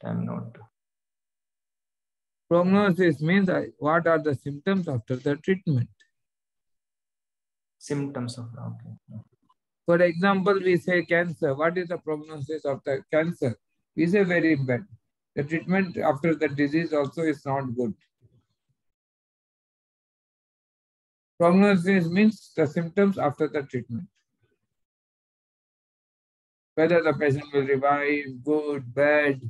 I'm not. Prognosis means what are the symptoms after the treatment. Symptoms of, okay. For example, we say cancer. What is the prognosis of the cancer? We say very bad. The treatment after the disease also is not good. Prognosis means the symptoms after the treatment. Whether the patient will revive, good, bad.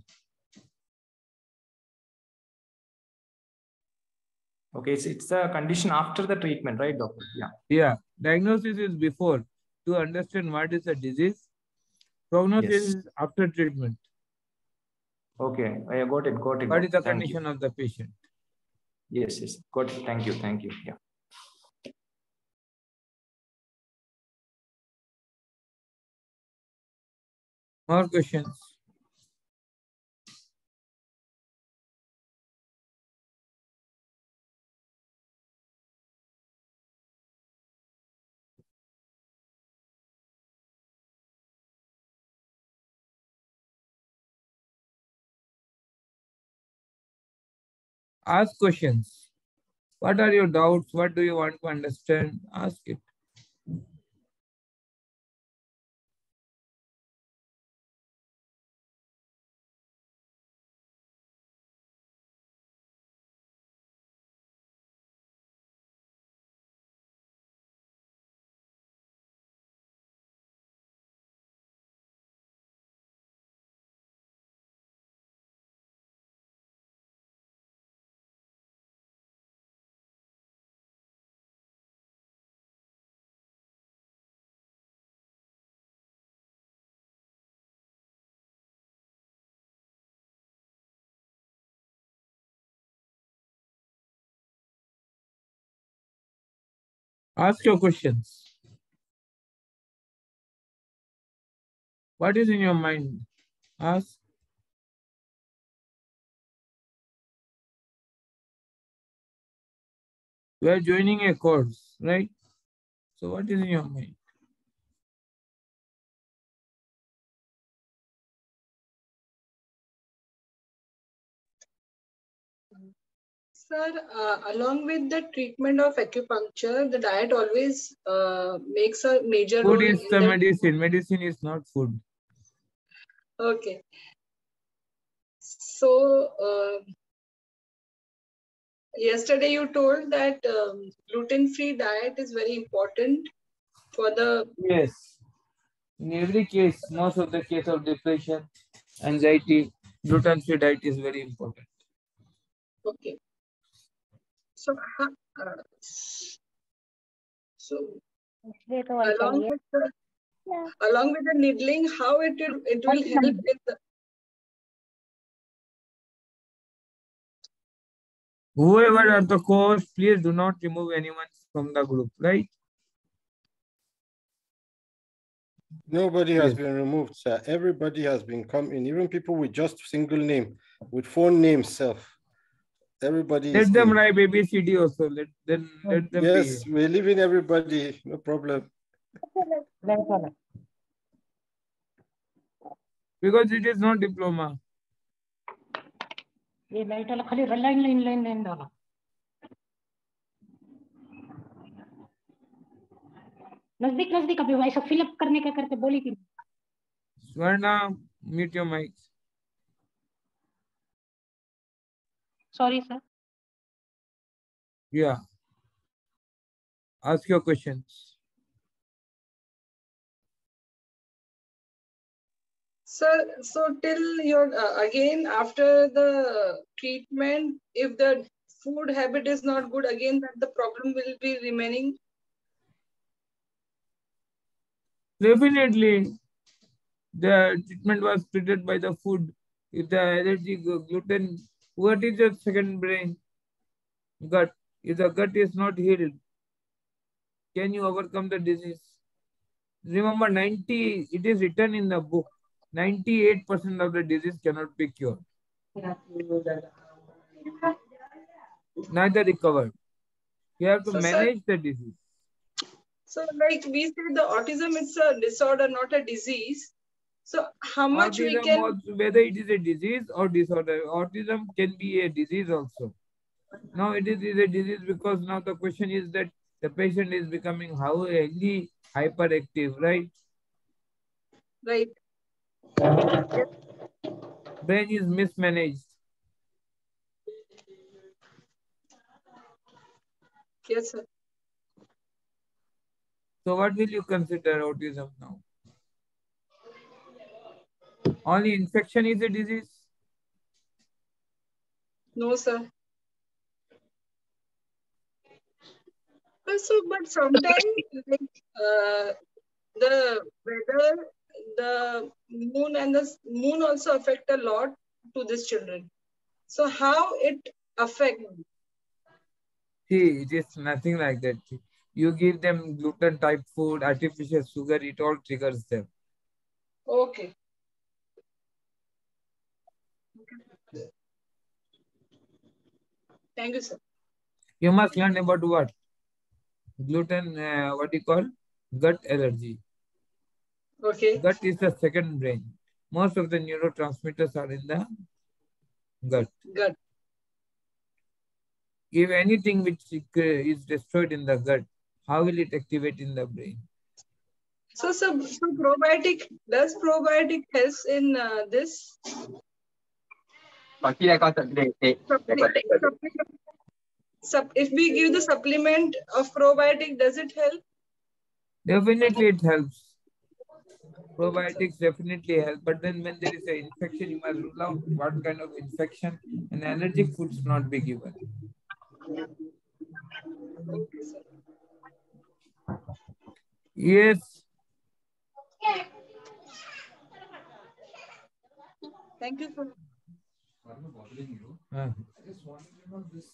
Okay, it's a condition after the treatment, right, doctor? Yeah. Yeah. Diagnosis is before to understand what is the disease. Prognosis is after treatment. Okay, I got it. What is the condition of the patient? Yes, got it. Thank you. Yeah. More questions? Ask questions. What are your doubts? What do you want to understand? Ask it. Ask your questions. What is in your mind? Ask. You are joining a course, right? So what is in your mind? Sir, along with the treatment of acupuncture, the diet always makes a major role. Food is the medicine. Medicine is not food. Okay. So, yesterday you told that gluten-free diet is very important for the... Yes. In every case, most of the case of depression, anxiety, gluten-free diet is very important. Okay. So, along with the needling, how it will help in the... Whoever are the course, please do not remove anyone from the group, right? Nobody has been removed, sir. Everybody has been coming, even people with just single name, with phone name self. Everybody let is them in. write ABCD also. Let them yes, we're leaving everybody. No problem. Because it is not diploma. नजदीक अभी वैसा fill up करने का करके बोली थी Swarna, mute your mic. Sorry, sir. Yeah. Ask your questions. Sir, so till your again after the treatment, if the food habit is not good, again that the problem will be remaining. Definitely, the treatment was treated by the food. If the allergy gluten, what is your second brain? Gut. If the gut is not healed, can you overcome the disease? Remember, it is written in the book, 98% of the disease cannot be cured. Neither recovered. You have to manage the disease. So like we say the autism is a disorder, not a disease. So how much we Autism can, also, whether whether it is a disease or disorder. Autism can be a disease also. Now it is a disease because now the question is that the patient is becoming highly hyperactive, right? right? Brain is mismanaged. Yes, sir. So what will you consider autism now? Only infection is a disease? No, sir. But sometimes like the weather, the moon and the moon also affect a lot to these children. So how it affect? See, it is nothing like that. You give them gluten type food, artificial sugar, it all triggers them. Okay. Thank you, sir. You must learn about what? Gluten, what do you call? Gut allergy. Okay. Gut is the second brain. Most of the neurotransmitters are in the gut. Good. If anything which is destroyed in the gut, how will it activate in the brain? So probiotic, does probiotic helps in this? If we give the supplement of probiotic, does it help? Definitely it helps. Probiotics definitely help, but then when there is an infection, you must rule out what kind of infection, and allergic foods not be given. Okay, sir. Yes. Thank you, sir. I just wanted to know this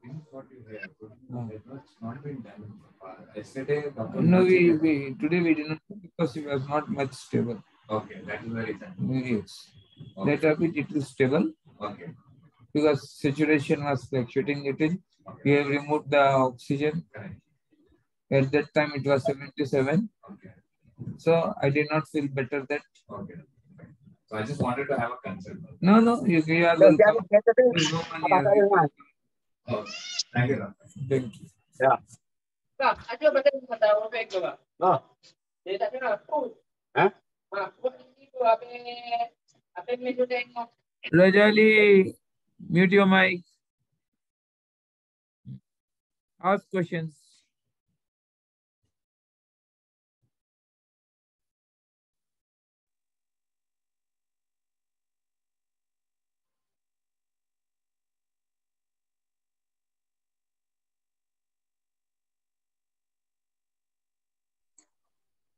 things what you have. It's not been done. Yesterday, no, we today we did not because it was not much stable. Okay, that is the reason. Yes, okay. That a bit it is stable. Okay. Because saturation was fluctuating little. Okay. We have removed the oxygen. Correct. At that time it was 77. Okay. So I did not feel better that. Okay. So I just wanted to have a concern. No, you are welcome. There's no money as well. Oh, thank you. Thank you. Yeah. No. Huh? Rajali, mute your mic. Ask questions.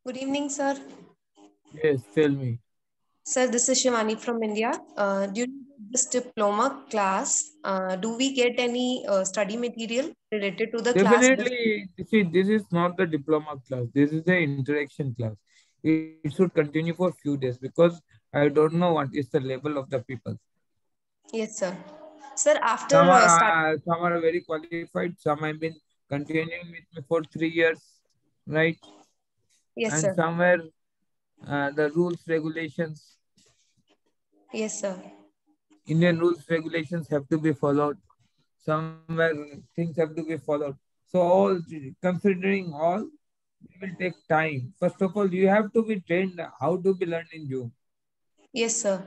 Good evening, sir. Yes, tell me. Sir, this is Shivani from India. During this diploma class, do we get any study material related to the class? Definitely, see, this is not the diploma class. This is the interaction class. It should continue for few days because I don't know what is the level of the people. Yes, sir. Sir, after Some are very qualified. Some have been continuing with me for 3 years, right? yes, And sir. somewhere the rules regulations, Yes, sir. Indian rules regulations have to be followed. Somewhere things have to be followed. So all considering all, it will take time. First of all, you have to be trained how to be learned in Zoom. Yes, sir.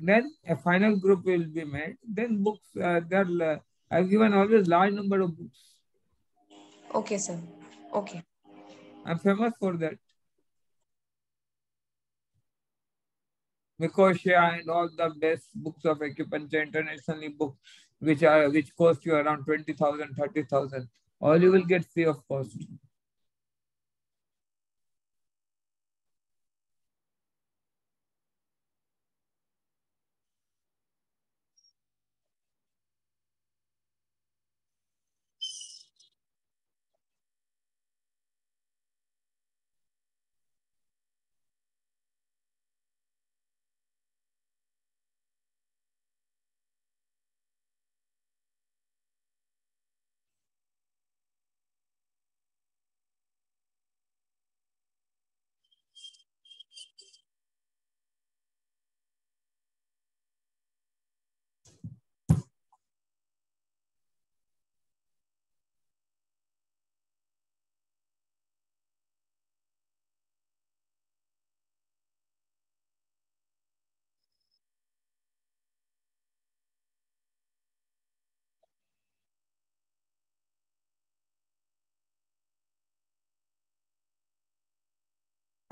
Then a final group will be made. Then books, I've given always large number of books. Okay, sir. Okay. I'm famous for that. Mikosia and all the best books of acupuncture internationally books, which cost you around 20,000, 30,000. All you will get free of cost.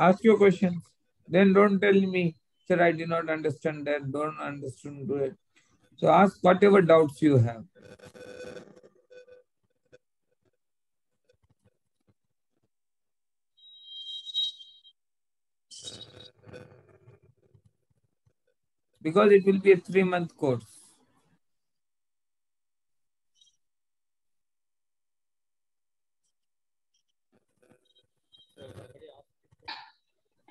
Ask your questions. Then don't tell me, sir, I did not understand that, don't understand it. So ask whatever doubts you have. Because it will be a 3-month course.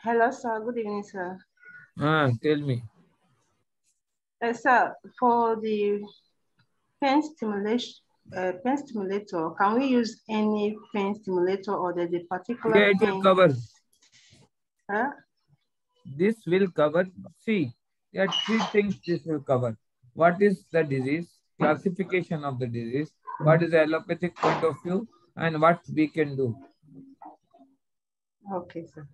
Hello, sir. Good evening, sir. Tell me. Sir, for the pen stimulation, pen stimulator, can we use any pen stimulator or there's a particular Yeah, it will pen? cover. Huh? This will cover. See, there are 3 things this will cover. What is the disease, classification of the disease, what is the allopathic point of view, and what we can do. Okay, sir.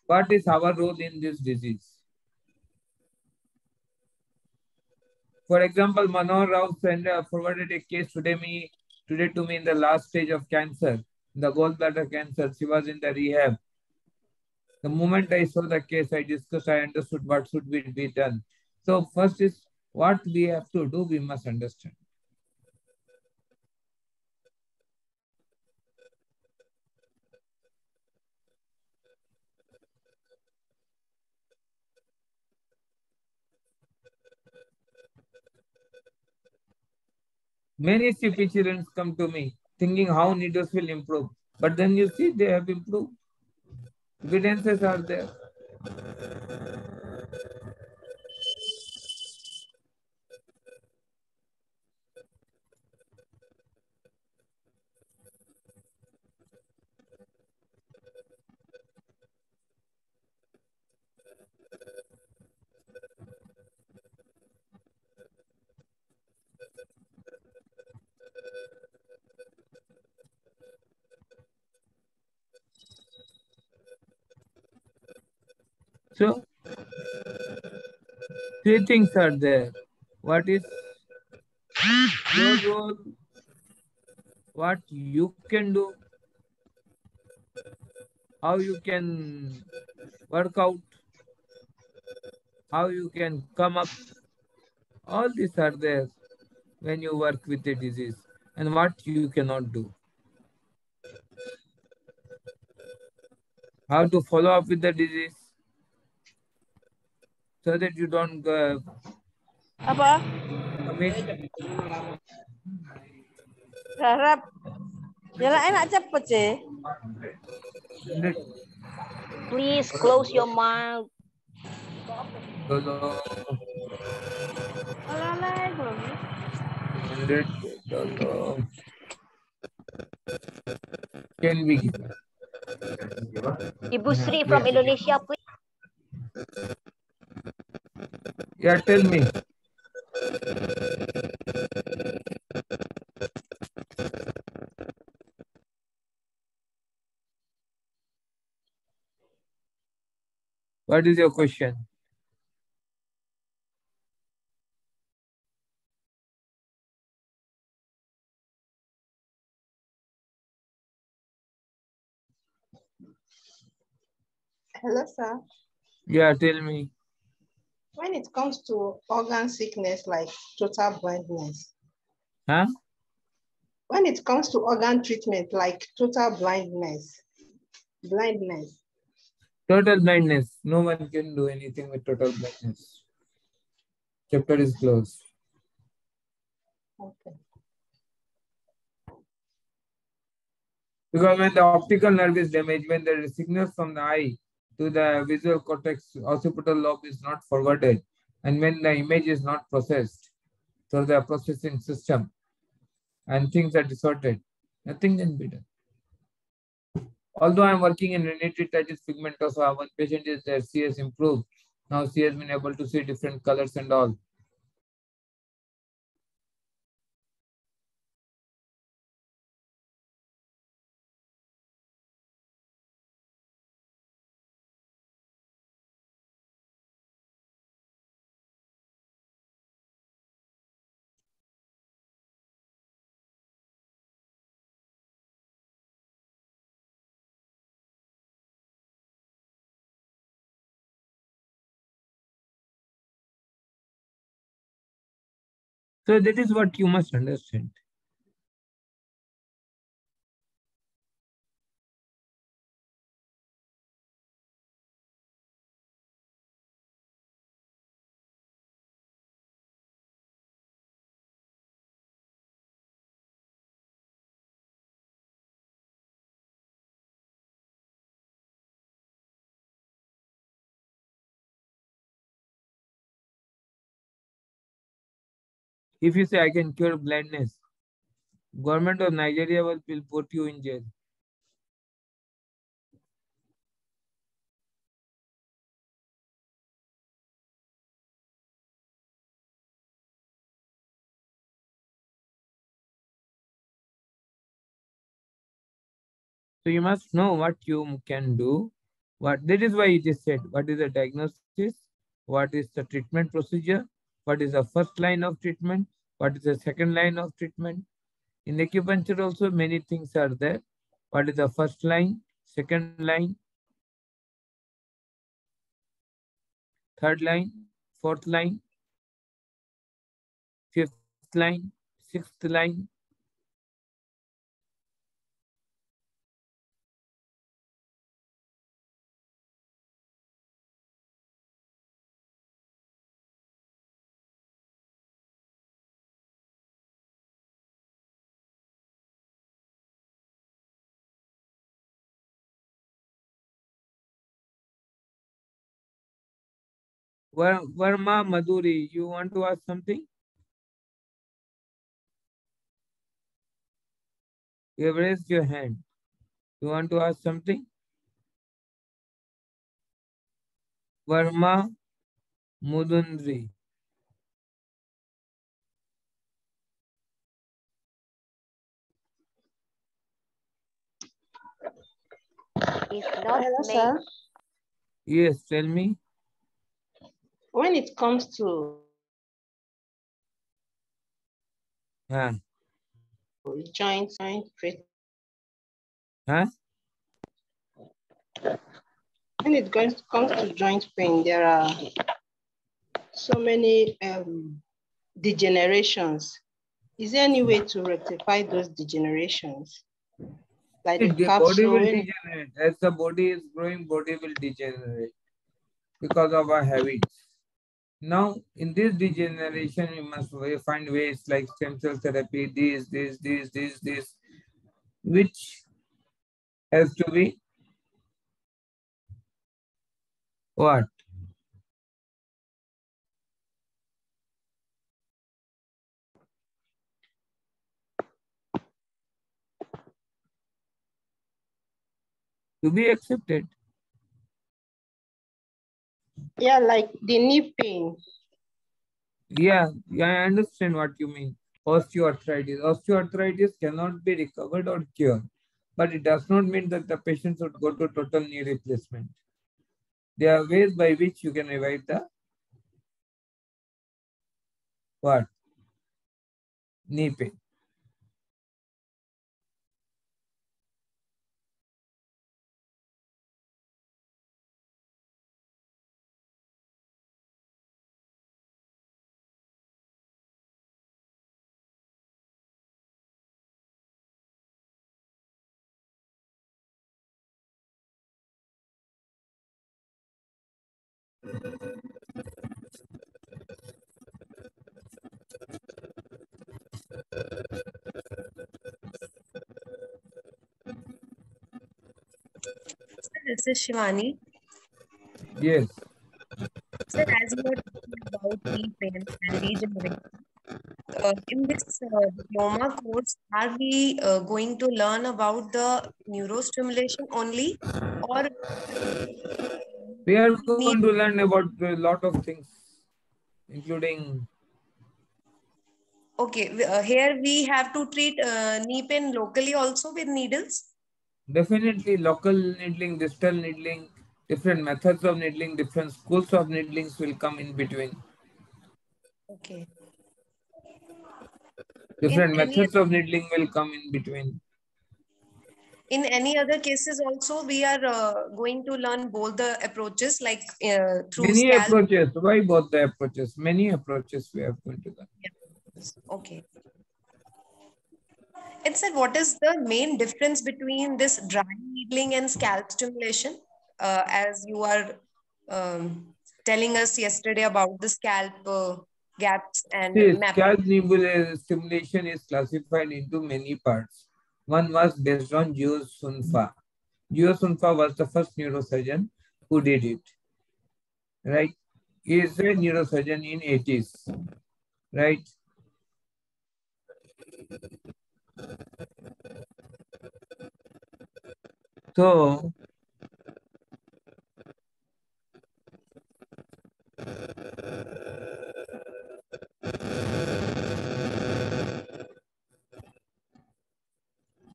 What is our role in this disease? For example, Manohar Rao forwarded a case today to me in the last stage of cancer, the gallbladder cancer. She was in the rehab. The moment I saw the case, I discussed, I understood what should be done. So first is what we have to do, we must understand. Many CP children come to me thinking how needles will improve. But then you see they have improved. Evidences are there. So 3 things are there. What is your role? What you can do? How you can work out? How you can come up? All these are there when you work with a disease, and what you cannot do. How to follow up with the disease so that you don't Apa? commit. Harap. Jalan enak cepet sih. Please close your mouth. Alalay, belum. $100 can be given. Ibu Sri from Indonesia, please. Yeah, tell me. What is your question? Hello, sir. Yeah, tell me. When it comes to organ sickness like total blindness, Huh? when it comes to organ treatment like total blindness. Total blindness. No one can do anything with total blindness. Chapter is closed. Okay. Because when the optical nerve is damaged, when there is signals from the eye to the visual cortex, occipital lobe is not forwarded, and when the image is not processed through the processing system, and things are distorted, nothing can be done. Although I'm working in retinitis pigmentosa, one patient is there, she has improved. Now she has been able to see different colors and all. So that is what you must understand. If you say I can cure blindness, government of Nigeria will put you in jail. So you must know what you can do. That is why it is said, what is the diagnosis? What is the treatment procedure? What is the first line of treatment? What is the second line of treatment? In acupuncture also many things are there. What is the first line, second line, third line, fourth line, fifth line, sixth line. Varma Madhuri, you want to ask something? You have raised your hand. You want to ask something? Varma Mudundri. Is not Hello, made. sir. Yes, tell me. When it comes to Huh? joint treatment, Huh? when it comes to joint pain, there are so many degenerations. Is there any way to rectify those degenerations? Like the The body capsule, will degenerate. As the body is growing, body will degenerate because of our habits. Now, in this degeneration, you must find ways like stem cell therapy, this, which has to be what? To be accepted. yeah, like the knee pain. Yeah, I understand what you mean. Osteoarthritis. Osteoarthritis cannot be recovered or cured, but it does not mean that the patient should go to total knee replacement. There are ways by which you can revive the what? Knee pain. This is Shivani. Yes. Sir, as you were talking about knee pain and degeneration, in this diploma course, are we going to learn about the neurostimulation only, or We are knee? going to learn about a lot of things, including Okay, here we have to treat knee pain locally also with needles. definitely local needling, distal needling, different methods of needling, different schools of needlings will come in between. Okay. In Different any methods of needling will come in between. in any other cases also, we are going to learn both the approaches, like through Many scalp. approaches. Why both the approaches? Many approaches we are going to learn. Okay. And sir, what is the main difference between this dry needling and scalp stimulation? As you are telling us yesterday about the scalp gaps and See, mapping. scalp stimulation is classified into many parts. One was based on Geo Sunfa. Geo Sunfa was the first neurosurgeon who did it, right? He is a neurosurgeon in 80s, right? So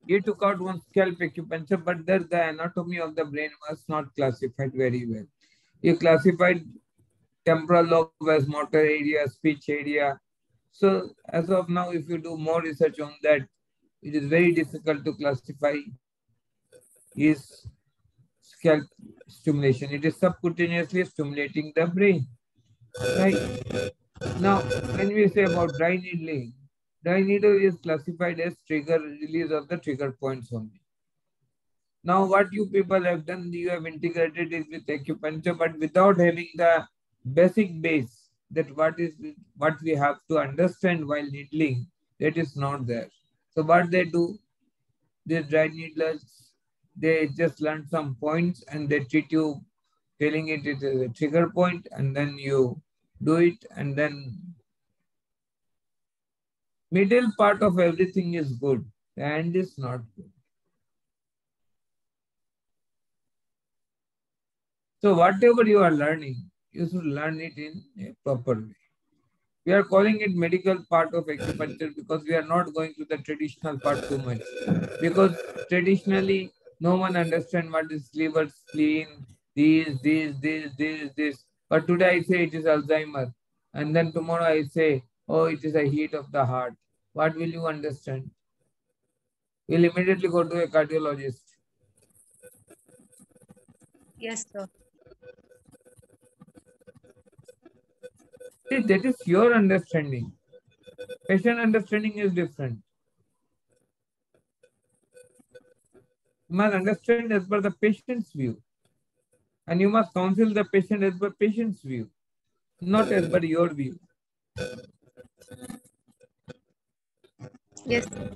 he took out one scalp acupuncture, but there the anatomy of the brain was not classified very well. He classified temporal lobe as motor area, speech area. So as of now, if you do more research on that, it is very difficult to classify his scalp stimulation. It is subcutaneously stimulating the brain, right? Now, when we say about dry needle is classified as trigger release of the trigger points only. Now, what you people have done, you have integrated it with acupuncture, but without having the basic base that what we have to understand while needling, that is not there. So what they do, these dry needlers, they just learn some points and they treat you, telling it is a trigger point, and then you do it, and then middle part of everything is good, the end is not good. So whatever you are learning, you should learn it in a proper way. We are calling it medical part of acupuncture because we are not going to the traditional part too much. Because traditionally, no one understands what is liver, spleen, this. But today I say it is Alzheimer. And then tomorrow I say, oh, it is a heat of the heart. What will you understand? You'll immediately go to a cardiologist. Yes, sir. See, that is your understanding. Patient understanding is different. You must understand as per the patient's view. And you must counsel the patient as per patient's view, not as per your view. Yes, sir.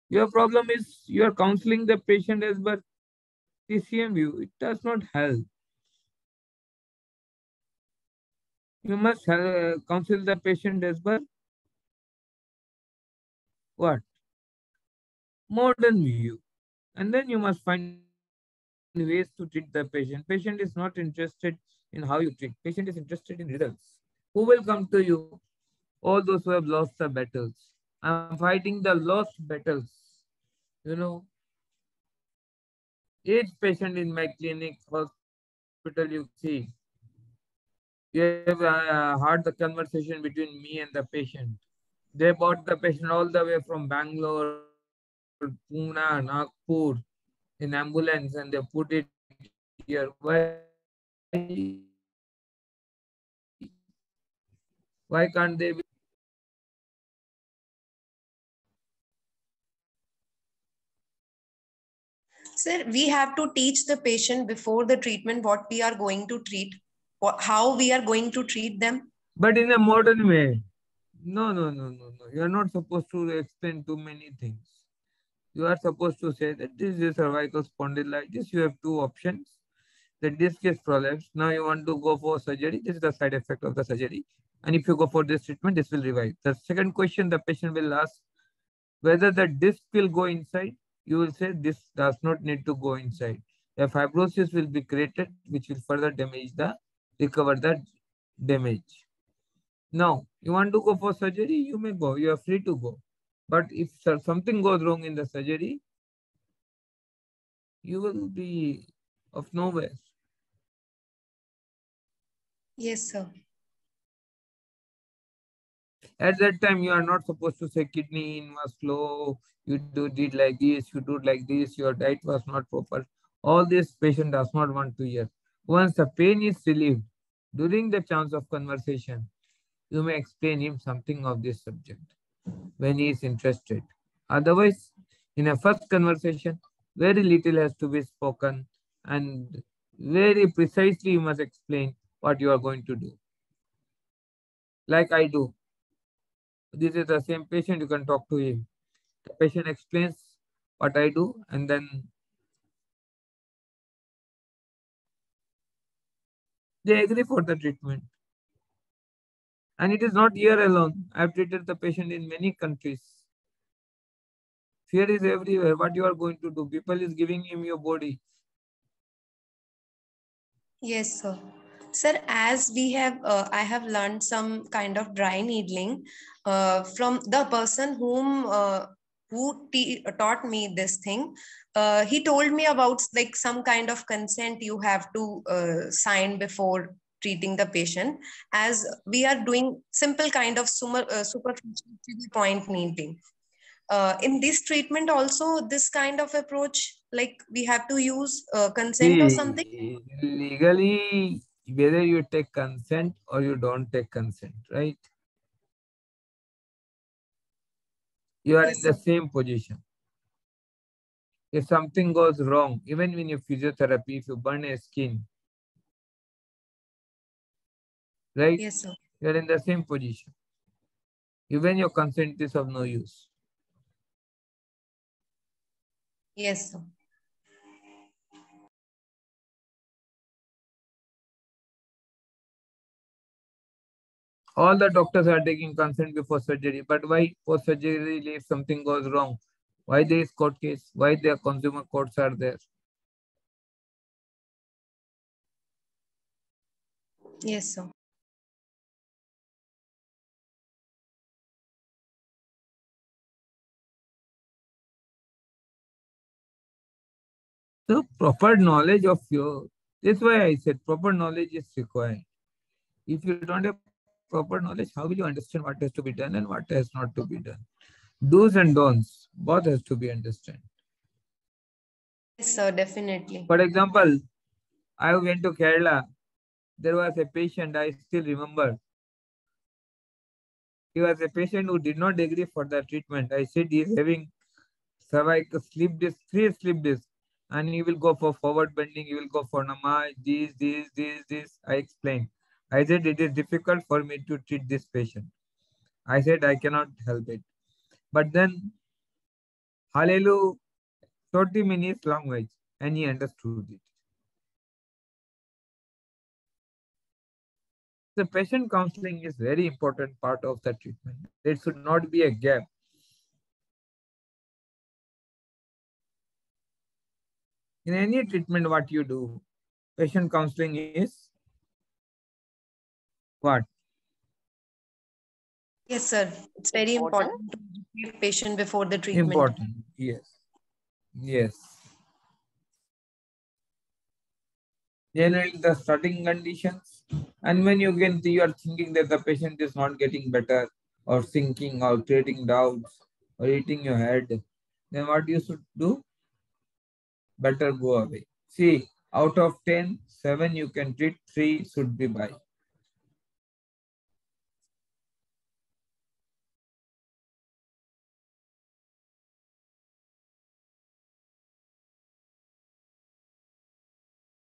Your problem is you are counseling the patient as per TCM view. It does not help. You must counsel the patient as per what? Modern view. And then you must find ways to treat the patient. Patient is not interested in how you treat. Patient is interested in results. Who will come to you? All those who have lost the battles. I'm fighting the lost battles. You know, each patient in my clinic, hospital, you can see, you have heard the conversation between me and the patient. They brought the patient all the way from Bangalore, Pune, Nagpur in ambulance and they put it here. Why? Why can't they be treated in India? Sir, we have to teach the patient before the treatment what we are going to treat, how we are going to treat them. But in a modern way. No. You are not supposed to explain too many things. You are supposed to say that this is cervical spondylitis. You have two options. The disc is prolapsed. Now you want to go for surgery. This is the side effect of the surgery. And if you go for this treatment, this will revive. The second question the patient will ask, whether the disc will go inside, you will say this does not need to go inside. A fibrosis will be created, which will further recover the damage. Now, you want to go for surgery, you may go. You are free to go. But if something goes wrong in the surgery, you will be of nowhere. Yes, sir. At that time, you are not supposed to say kidney in was slow, you did like this, you do like this, your diet was not proper. All this patient does not want to hear. Once the pain is relieved, during the chance of conversation, you may explain him something of this subject when he is interested. Otherwise, in a first conversation, very little has to be spoken and very precisely you must explain what you are going to do. Like I do. This is the same patient, you can talk to him. The patient explains what I do and then they agree for the treatment. And it is not here alone. I have treated the patient in many countries. Fear is everywhere. What you are going to do? People is giving him your body. Yes, sir. Sir, as we have, I have learned some kind of dry needling from the person who taught me this thing. He told me about like some kind of consent you have to sign before treating the patient, as we are doing simple kind of superficial to the point needling. In this treatment also, this kind of approach, like we have to use consent or something. See, legally, whether you take consent or you don't take consent, right? You are Yes, in the sir. same position. If something goes wrong, even in your physiotherapy, if you burn a skin, right? Yes, sir. You are in the same position. Even your consent is of no use. Yes, sir. All the doctors are taking consent before surgery, but why post surgery if something goes wrong? Why there is court case? Why their consumer courts are there? Yes, sir. So proper knowledge of your, that's why I said proper knowledge is required. If you don't have proper knowledge, how will you understand what has to be done and what has not to be done? Do's and don'ts, both has to be understood. Yes, sir, definitely. For example, I went to Kerala. There was a patient, I still remember. He was a patient who did not agree for the treatment. I said he is having cervical slip disc, 3 slip discs, and he will go for forward bending, he will go for namaj, this. I explained. I said it is difficult for me to treat this patient. I said I cannot help it. But then, hallelujah, 30 minutes language, and he understood it. The patient counseling is very important part of the treatment. There should not be a gap. In any treatment, what you do, patient counseling is what? Yes, sir. It's very Important. important to educate patient before the treatment. Important. Yes. Yes. Generally, the starting conditions, and when you are thinking that the patient is not getting better, or sinking, or creating doubts, or eating your head, then what you should do? Better go away. See, out of 10, 7 you can treat, 3 should be by.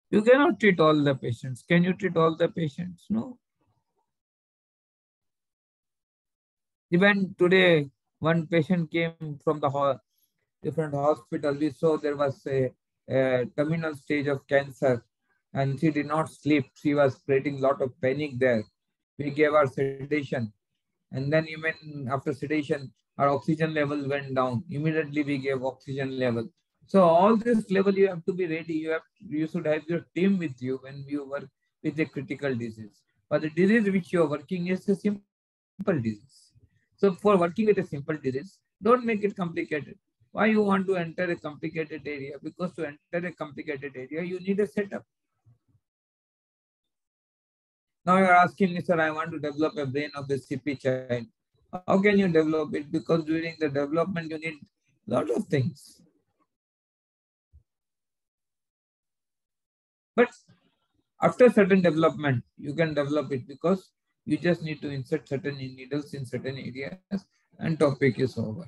You cannot treat all the patients. Can you treat all the patients? No. Even today, one patient came from the different hospital. We saw there was a terminal stage of cancer, and she did not sleep. She was creating a lot of panic there. We gave her sedation, and then even after sedation, our oxygen level went down. Immediately, we gave oxygen level. So all this level, you have to be ready. You should have your team with you when you work with a critical disease. But the disease which you are working is a simple disease. So for working with a simple disease, don't make it complicated. Why you want to enter a complicated area? Because to enter a complicated area, you need a setup. Now you are asking me, sir, I want to develop a brain of the CP child. How can you develop it? Because during the development, you need a lot of things. But after certain development, you can develop it because you just need to insert certain needles in certain areas and topic is over.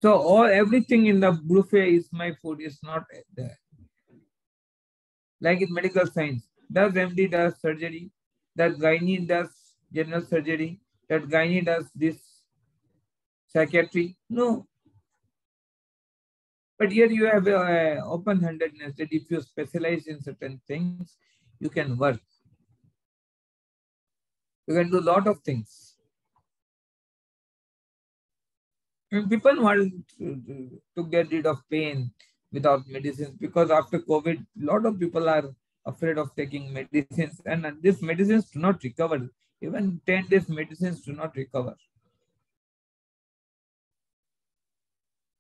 So everything in the buffet is my food is not there. Like in medical science, does MD does surgery, that gynae does general surgery, that gynae does this psychiatry? No. But here you have open-handedness that if you specialize in certain things, you can work. You can do a lot of things. And people want to get rid of pain without medicines because after COVID, a lot of people are afraid of taking medicines and these medicines do not recover. Even 10 days medicines do not recover.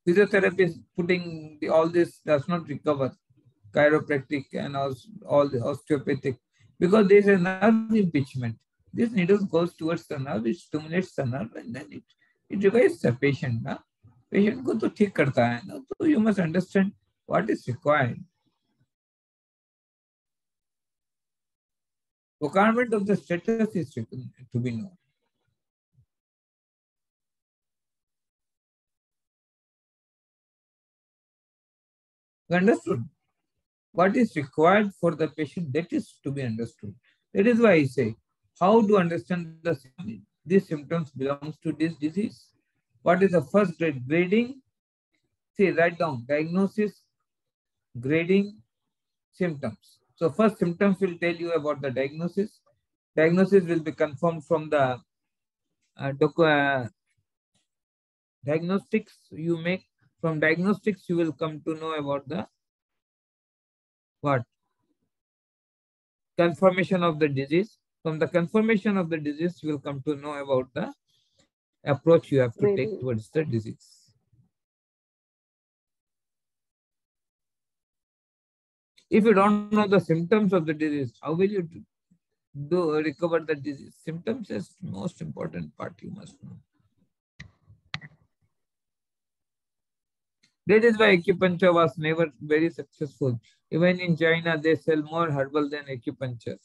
Physiotherapy is putting all this does not recover. Chiropractic and all the osteopathic because there is a nerve impeachment. This needle goes towards the nerve, it stimulates the nerve and then it revives the patient. Na? Patient को तो ठीक करता है ना, so you must understand what is required. Requirement of the status is to be known. Understood? What is required for the patient, that is to be understood. That is why I say, how to understand these symptoms belongs to this disease. What is the first grade? Grading. See, write down diagnosis, grading, symptoms. So first symptoms will tell you about the diagnosis. Diagnosis will be confirmed from the diagnostics you make. From diagnostics, you will come to know about the what? Confirmation of the disease. From the confirmation of the disease, you will come to know about the approach you have to take towards the disease. If you don't know the symptoms of the disease, how will you recover the disease? Symptoms is the most important part you must know. That is why acupuncture was never very successful. Even in China, they sell more herbal than acupuncture.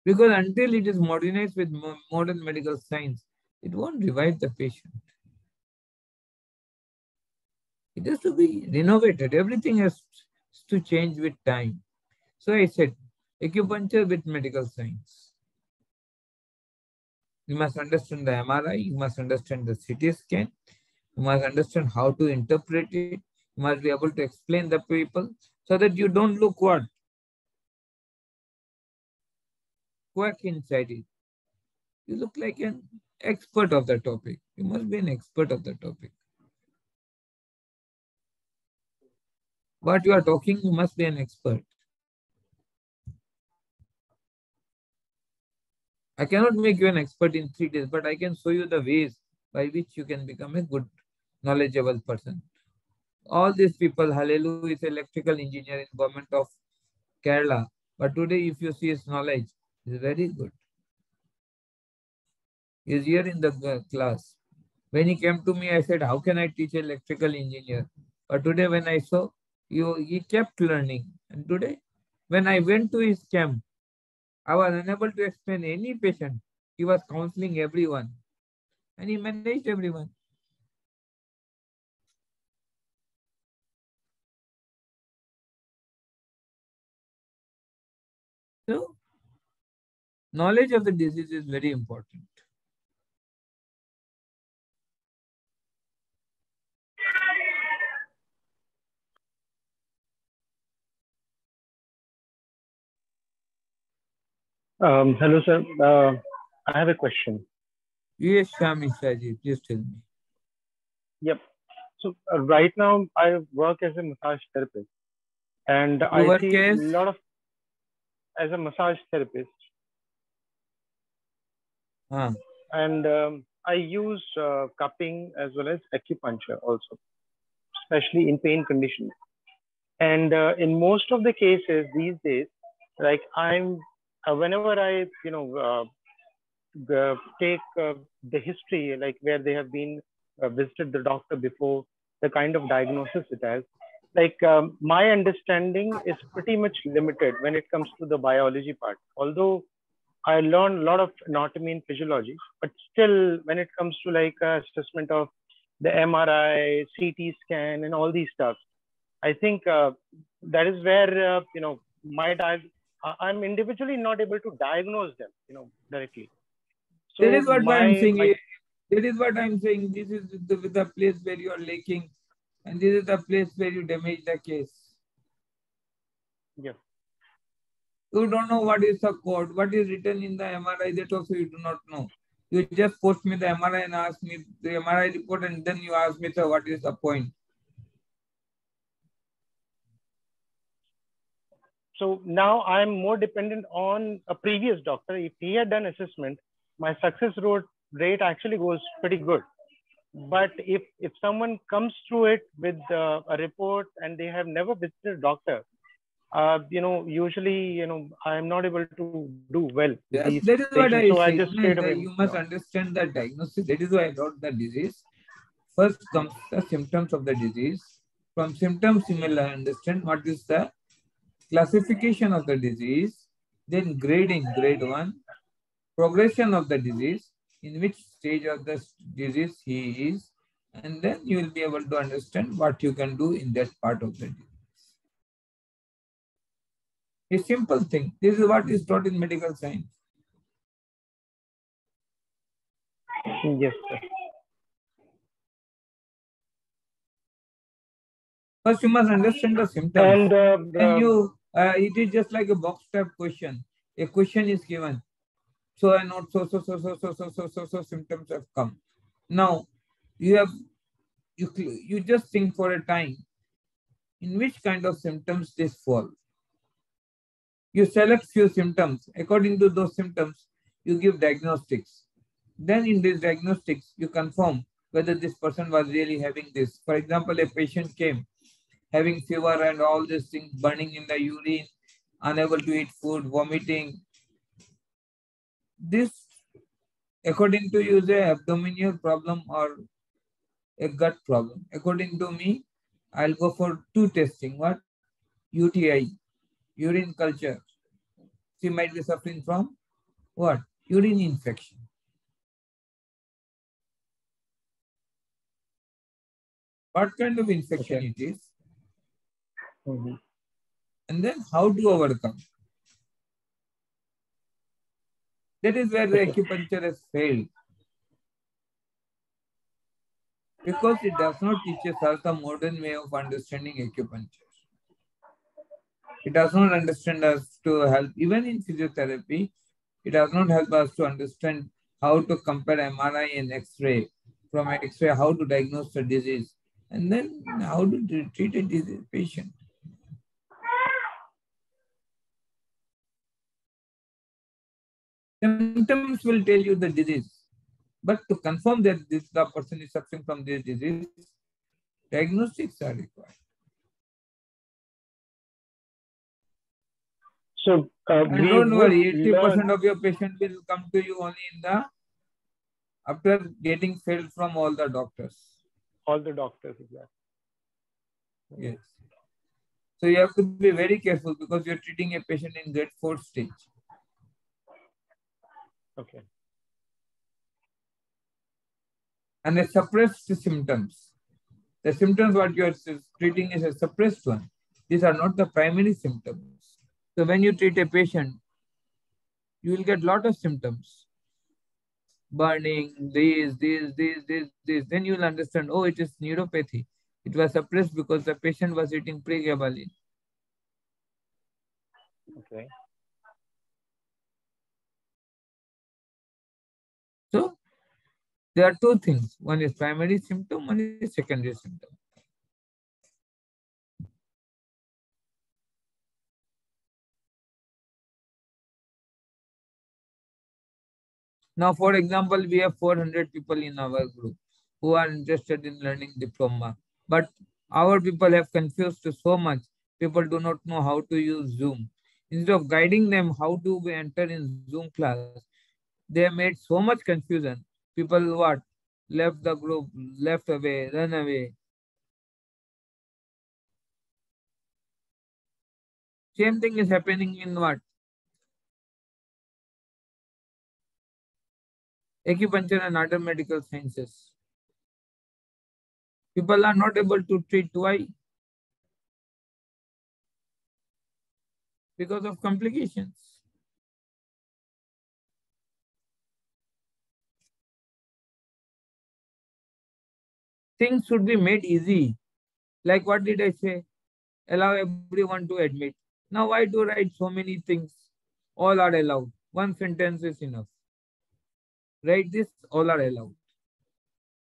Because until it is modernized with modern medical science, it won't revive the patient. It has to be renovated. Everything has to change with time. So I said, acupuncture with medical science. You must understand the MRI, you must understand the CT scan, you must understand how to interpret it, you must be able to explain the people so that you don't look what? Quack inside it. You look like an expert of the topic. You must be an expert of the topic. What you are talking, you must be an expert. I cannot make you an expert in 3 days, but I can show you the ways by which you can become a good, knowledgeable person. All these people, Hallelu is electrical engineer in government of Kerala. But today, if you see his knowledge, is very good. He is here in the class. When he came to me, I said, how can I teach electrical engineer? But today, when I saw, he kept learning. And today, when I went to his camp, I was unable to explain any patient. He was counseling everyone. And he managed everyone. So, knowledge of the disease is very important. Hello, sir. I have a question. Yes, Shami Shaji, please tell me. Yep. So right now I work as a massage therapist, and You I work see a as? lot of as a massage therapist, and I use cupping as well as acupuncture also, especially in pain conditions. And in most of the cases these days, like I'm, whenever I, take the history, like where they have been visited the doctor before, the kind of diagnosis it has. Like my understanding is pretty much limited when it comes to the biology part. Although I learned a lot of anatomy and physiology, but still, when it comes to like assessment of the MRI, CT scan, and all these stuff, I think that is where I'm individually not able to diagnose them, directly. So that is what I'm saying. That is what I'm saying. This is the place where you are lacking, and this is the place where you damage the case. Yeah. You don't know what is the code, what is written in the MRI, that also you do not know. You just post me the MRI and ask me the MRI report, and then you ask me, sir, what is the point? So now I'm more dependent on a previous doctor. If he had done assessment, my success rate actually goes pretty good. But if someone comes through it with a report and they have never visited a doctor, usually, I'm not able to do well. Yes, that is what I so say. I just straight away, you must understand the diagnosis. That is why I wrote the disease. First comes the symptoms of the disease. From symptoms, you will understand what is the classification of the disease, then grading, grade 1, progression of the disease, in which stage of the disease he is, and then you will be able to understand what you can do in that part of the disease. A simple thing. This is what is taught in medical science. Yes, sir. First, you must understand the symptoms. And it is just like a box type question. A question is given. So I note so symptoms have come. Now you just think for a time in which kind of symptoms this fall. You select few symptoms. According to those symptoms, you give diagnostics. Then in these diagnostics, you confirm whether this person was really having this. For example, a patient came having fever and all these things, burning in the urine, unable to eat food, vomiting. This, according to you, is a abdominal problem or a gut problem. According to me, I'll go for two testing. What? UTI, urine culture. She might be suffering from what? Urine infection. What kind of infection it is? And then how to overcome. That is where the acupuncture has failed. Because it does not teach us the modern way of understanding acupuncture. It does not understand us to help, even in physiotherapy, it does not help us to understand how to compare MRI and X-ray. From X-ray, how to diagnose the disease, and then how to treat a disease patient. Symptoms will tell you the disease, but to confirm that the person is suffering from this disease, diagnostics are required. So and don't worry, 80% of your patient will come to you only after getting failed from all the doctors. All the doctors, exactly. Yes. So you have to be very careful because you're treating a patient in grade 4 stage. Okay. And a suppressed symptoms. The symptoms what you are treating is a suppressed one. These are not the primary symptoms. So when you treat a patient, you will get a lot of symptoms. Burning, this. Then you will understand, oh, it is neuropathy. It was suppressed because the patient was eating pregabalin. Okay. So there are two things. One is primary symptom, one is secondary symptom. Now, for example, we have 400 people in our group who are interested in learning diploma. But our people have confused so much. People do not know how to use Zoom. Instead of guiding them how to enter in Zoom class, they have made so much confusion. People what? Left the group, left away, run away. Same thing is happening in what? Acupuncture and other medical sciences. People are not able to treat. Why? Because of complications. Things should be made easy. Like what did I say? Allow everyone to admit. Now, why do write so many things? All are allowed. One sentence is enough. Write this, all are allowed.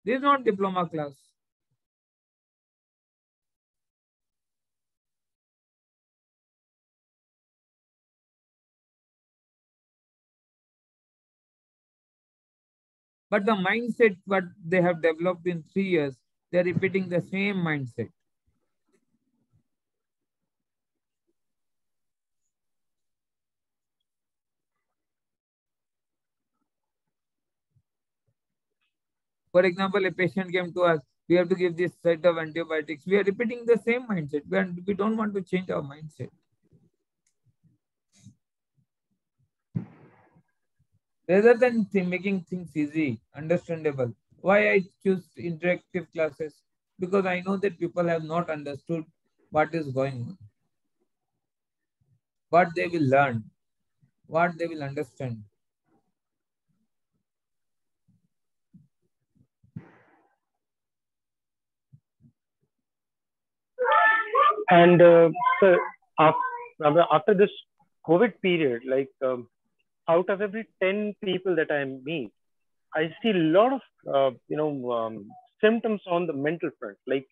This is not diploma class. But the mindset what they have developed in 3 years, they are repeating the same mindset. For example, a patient came to us, we have to give this set of antibiotics. We are repeating the same mindset. We don't want to change our mindset. Rather than making things easy, understandable, why I choose interactive classes? Because I know that people have not understood what is going on, what they will learn, what they will understand. And so after this COVID period, like out of every 10 people that I meet, I see a lot of symptoms on the mental front. Like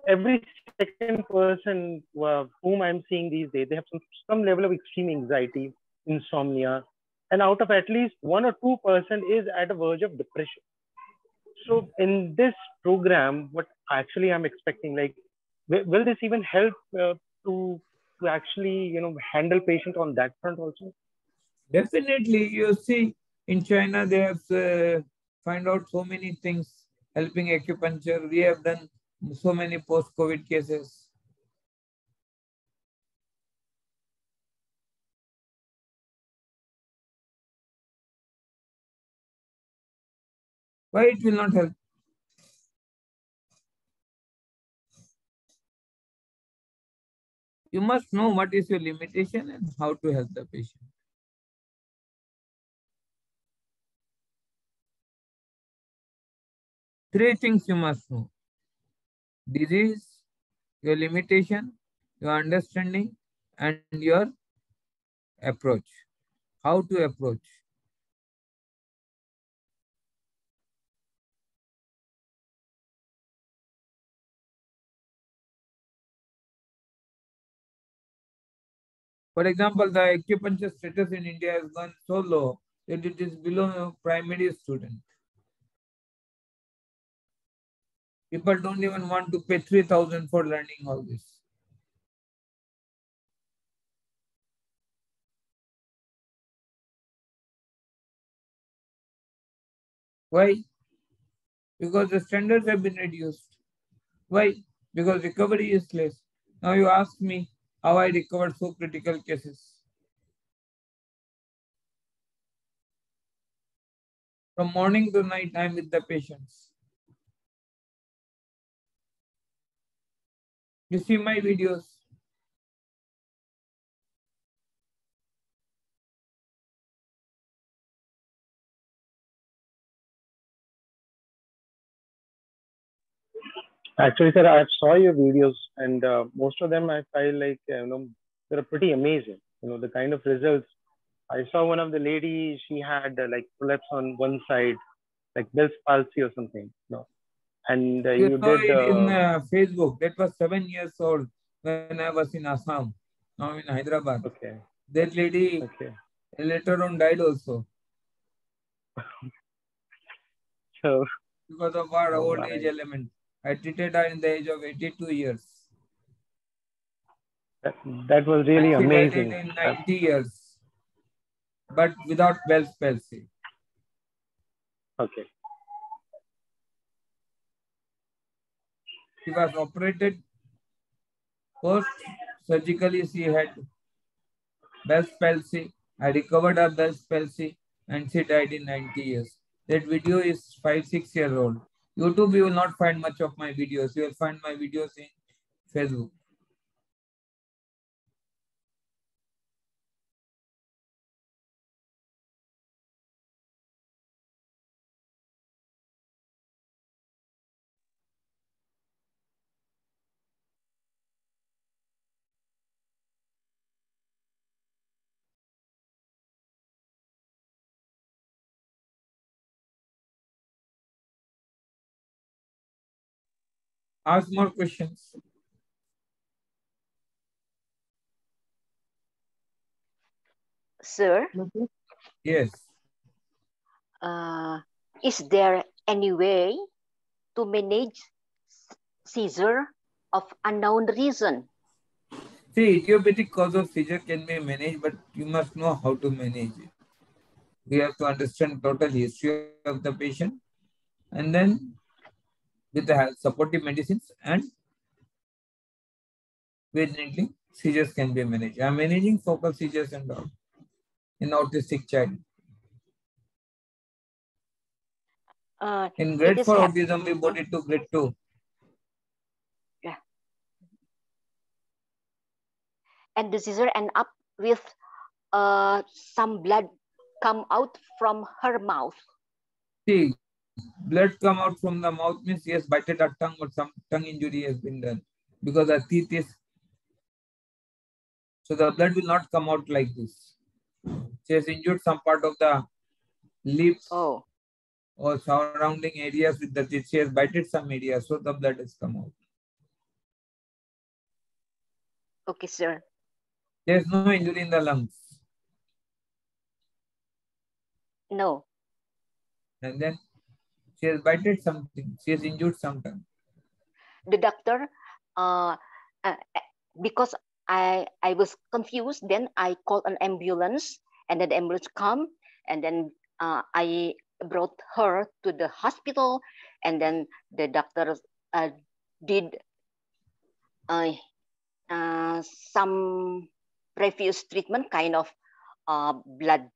every second person whom I'm seeing these days, they have some level of extreme anxiety, insomnia, and out of at least 1 or 2% is at a verge of depression. So in this program, what actually I'm expecting, like, will this even help to actually handle patient on that front also? Definitely, you see, in China, they have find out so many things helping acupuncture. We have done so many post-COVID cases. Why it will not help? You must know what is your limitation and how to help the patient. Three things you must know: disease, your limitation, your understanding, and your approach. How to approach. For example, the acupuncture status in India has gone so low that it is below a primary student. People don't even want to pay 3,000 for learning all this. Why? Because the standards have been reduced. Why? Because recovery is less. Now you ask me how I recovered so critical cases. From morning to night, I'm with the patients. You see my videos. Actually, sir, I saw your videos, and most of them I feel like they're pretty amazing. The kind of results. I saw one of the ladies; she had like prolapse on one side, like Bell's palsy or something. And You you saw did. it in Facebook. That was 7 years old when I was in Assam, now in Hyderabad. Okay. That lady Okay. later on died also. So, because of our oh old my. age element. I treated her in the age of 82 years. That was really And she died amazing. in 90 years, but without Bell's palsy. Okay. She was operated. Post surgically, she had Bell's palsy. I recovered her Bell's palsy, and she died in 90 years. That video is 5-6 years old. YouTube, you will not find much of my videos. You will find my videos in Facebook. Ask more questions. Sir, Yes. is there any way to manage seizure of unknown reason? See, idiopathic cause of seizure can be managed, but you must know how to manage it. We have to understand total history of the patient, and then with the supportive medicines and with needling, seizures can be managed. I am managing focal seizures and all in autistic child. In grade 4 autism, we brought it to grade 2. Yeah. And the seizure end up with some blood come out from her mouth. See, blood come out from the mouth means he has bited her tongue or some tongue injury has been done because the teeth is. So the blood will not come out like this. She has injured some part of the lips or surrounding areas with the teeth. She has bited some areas, so the blood has come out. Okay, sir. There is no injury in the lungs. No. And then she has bited something. She has injured something. The doctor, because I was confused, then I called an ambulance, and then the ambulance come, and then I brought her to the hospital, and then the doctor did some previous treatment, kind of blood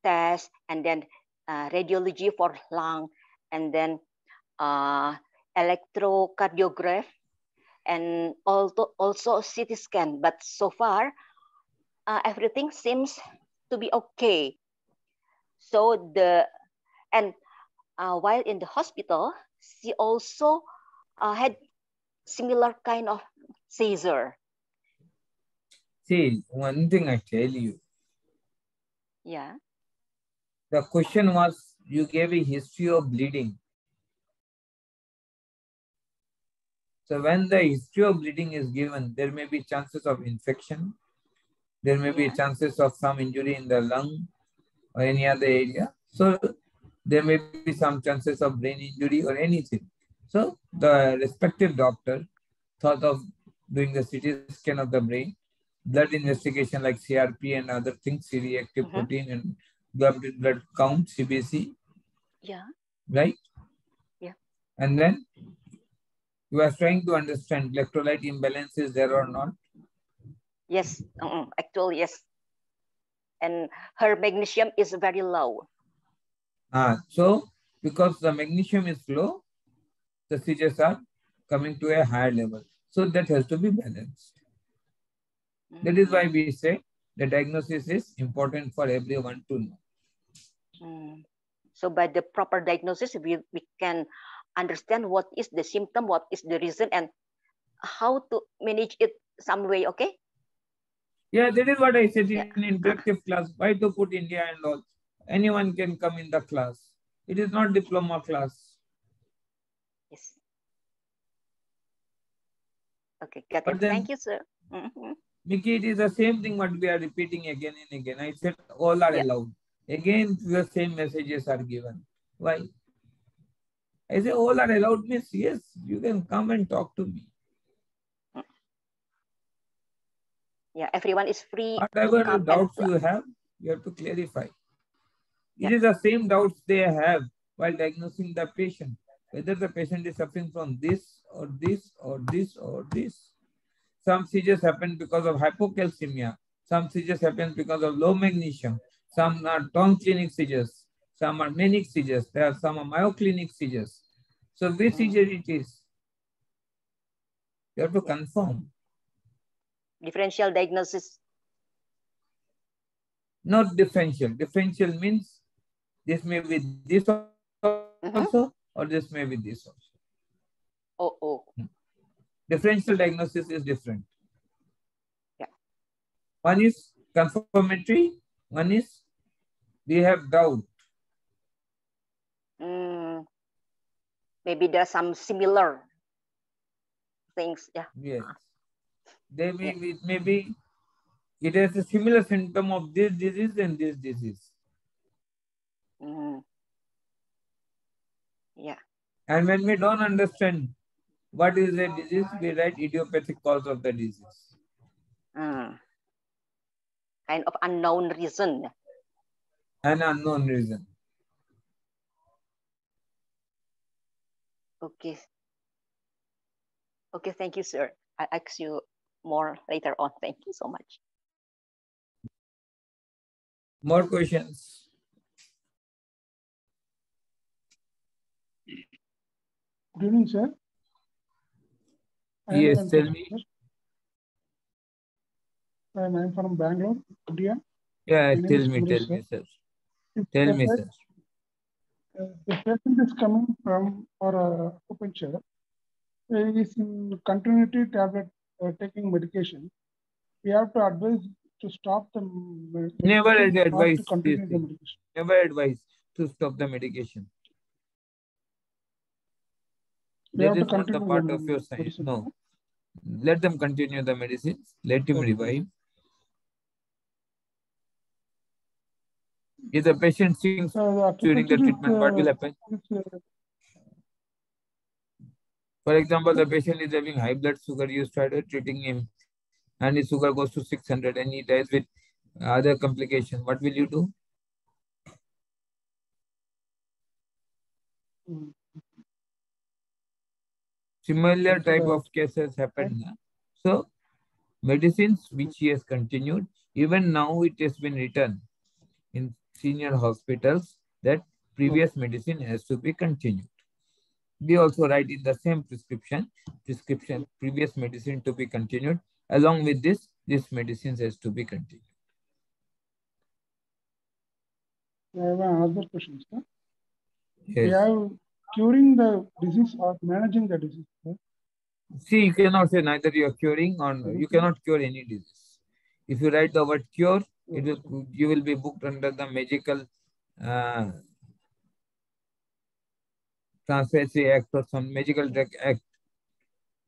test, and then radiology for lung, and then electrocardiograph, and also CT scan. But so far, everything seems to be okay. So while in the hospital, she also had similar kind of seizure. See, one thing I tell you. Yeah. The question was, you gave a history of bleeding. So when the history of bleeding is given, there may be chances of infection. There may be chances of some injury in the lung or any other area. So there may be some chances of brain injury or anything. So the respective doctor thought of doing the CT scan of the brain, blood investigation like CRP and other things, C-reactive protein and blood count, CBC. Yeah. Right? Yeah. And then you are trying to understand electrolyte imbalance is there or not? Yes, actually, yes. And her magnesium is very low. So because the magnesium is low, the seizures are coming to a higher level. So that has to be balanced. That is why we say the diagnosis is important for everyone to know. So by the proper diagnosis, we can understand what is the symptom, what is the reason, and how to manage it some way, okay? Yeah, that is what I said in interactive class. Why to put India and all? Anyone can come in the class. It is not diploma class. Yes. Okay, got it. Thank you, sir. Mickey, it is the same thing what we are repeating again and again. I said all are allowed. Again, the same messages are given. Why? I say all are allowed means yes, you can come and talk to me. Yeah, everyone is free to Whatever come doubts and you have to clarify. Yeah. It is the same doubts they have while diagnosing the patient, whether the patient is suffering from this or this or this or this. Some seizures happen because of hypocalcemia. Some seizures happen because of low magnesium. Some are tonic seizures. Some are manic seizures. There are some are myoclinic seizures. So which seizure it is? You have to confirm. differential diagnosis. Not differential. Differential means this may be this also or this may be this also. Oh. Differential diagnosis is different. Yeah. One is confirmatory, one is we have doubt. Maybe there's some similar things. Yeah. Yes. They may be, maybe it has a similar symptom of this disease and this disease. Yeah. And when we don't understand what is the disease, we write idiopathic cause of the disease. Kind of unknown reason. An unknown reason. Okay. Okay, thank you, sir. I'll ask you more later on. Thank you so much. More questions? Good evening, sir. Yes, tell me. I'm from Bangalore, India. Yeah, tell me, sir. Tell me, sir. The patient is coming from for acupuncture. He is in continuity tablet taking medication. We have to advise to stop the medication. Never advise to continue the medication. Never advise to stop the medication. That is not the part of your science. No. Let them continue the medicines. Let him revive. If the patient sinks during the treatment, what will happen? For example, the patient is having high blood sugar. You started treating him, and his sugar goes to 600, and he dies with other complication. What will you do? Similar type of cases happen. So, medicines which he has continued, even now it has been written in senior hospitals that previous medicine has to be continued. We also write in the same prescription, previous medicine to be continued. Along with this medicine has to be continued. I have another question, sir. Yes. We have curing the disease or managing the disease, sir? See, you cannot say neither you are curing or you cannot cure any disease. If you write the word cure, you will be booked under the medical Transparency Act or some medical drug act,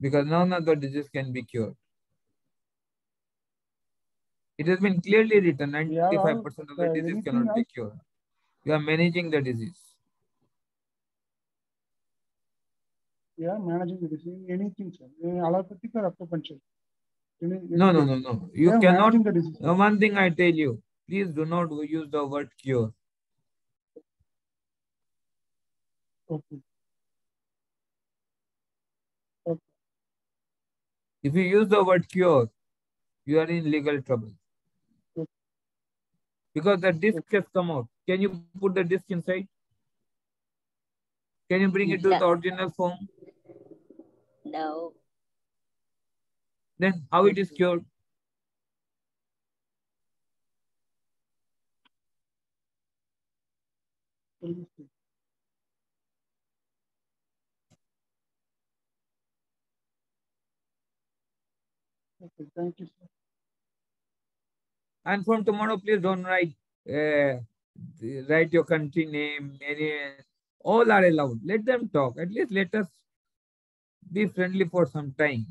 because none of the disease can be cured. It has been clearly written, 95% of the disease cannot be cured. You are managing the disease. Yeah, managing the disease, anything, sir. Allopathic or acupuncture. No. You cannot. One thing I tell you, please do not use the word cure. Okay. If you use the word cure, you are in legal trouble. Because the disc has come out. Can you put the disc inside? Can you bring it to the original form? No. Then how it is cured? Okay, thank you, sir. And from tomorrow, please don't write your country name. All are allowed. Let them talk. At least let us be friendly for some time.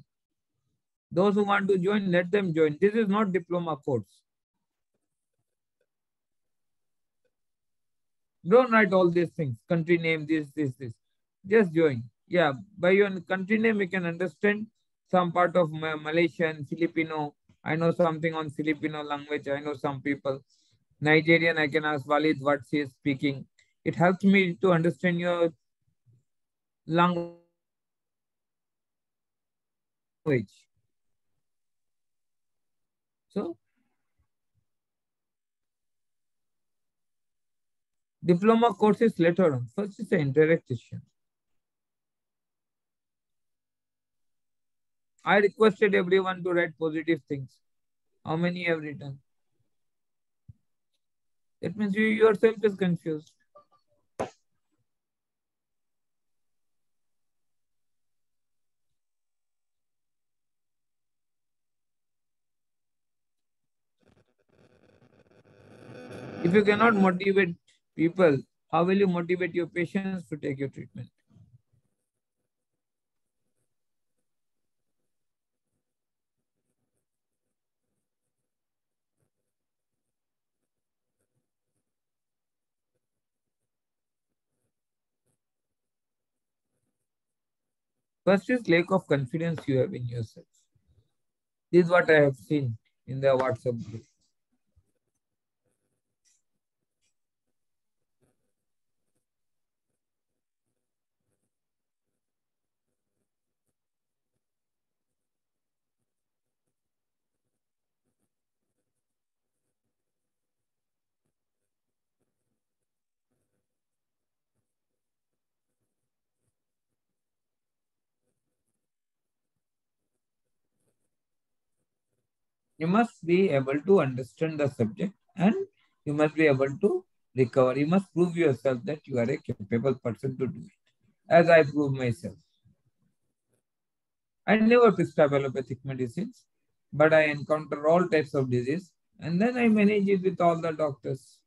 Those who want to join, let them join. This is not diploma course. Don't write all these things. Country name, this. Just join. Yeah, by your country name, you can understand some part of Malaysian, Filipino. I know something on Filipino language. I know some people. Nigerian, I can ask Walid what she is speaking. It helps me to understand your language. So, diploma course is later on. First is the interaction. I requested everyone to write positive things. How many have written? That means you yourself is confused. If you cannot motivate people, how will you motivate your patients to take your treatment? First is lack of confidence you have in yourself. This is what I have seen in the WhatsApp group. You must be able to understand the subject and you must be able to recover. You must prove yourself that you are a capable person to do it, as I prove myself. I never prescribe allopathic medicines, but I encounter all types of disease and then I manage it with all the doctors.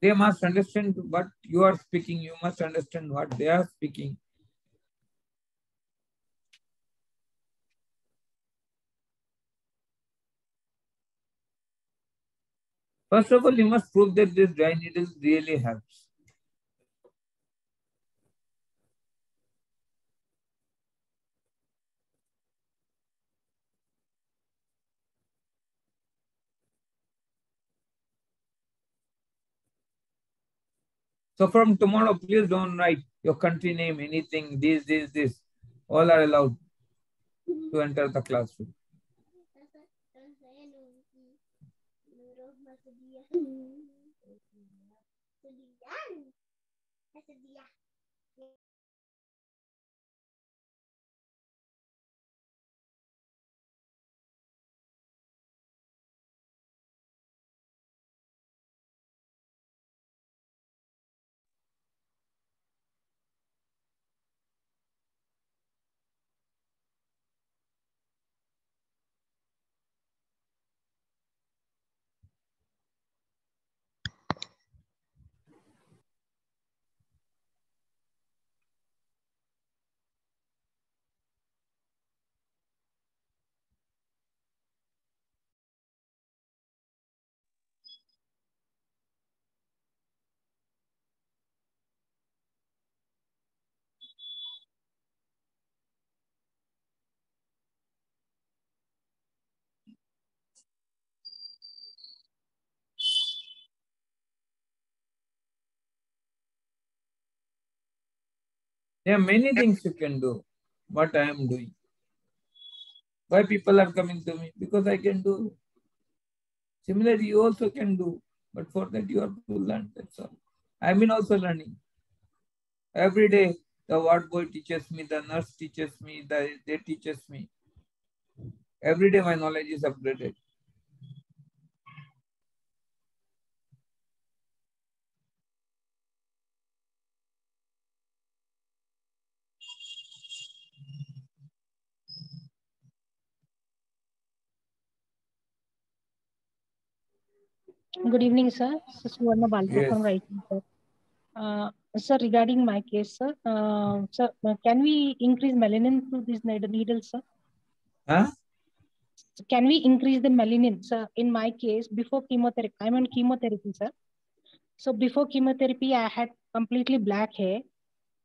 They must understand what you are speaking. You must understand what they are speaking. First of all, you must prove that this dry needle really helps. So from tomorrow, please don't write your country name, anything, this. All are allowed to enter the classroom. There are many things you can do. What I am doing. Why people are coming to me? Because I can do. Similarly, you also can do. But for that, you have to learn. That's all. I've been also learning. Every day, the ward boy teaches me, the nurse teaches me, they teaches me. Every day, my knowledge is upgraded. Good evening, sir. This is Suvarna Balko Yes. from Writing, sir. Sir, regarding my case, sir, can we increase melanin through these needles, sir? Huh? Can we increase the melanin, sir? In my case, before chemotherapy, I'm on chemotherapy, sir. So before chemotherapy, I had completely black hair,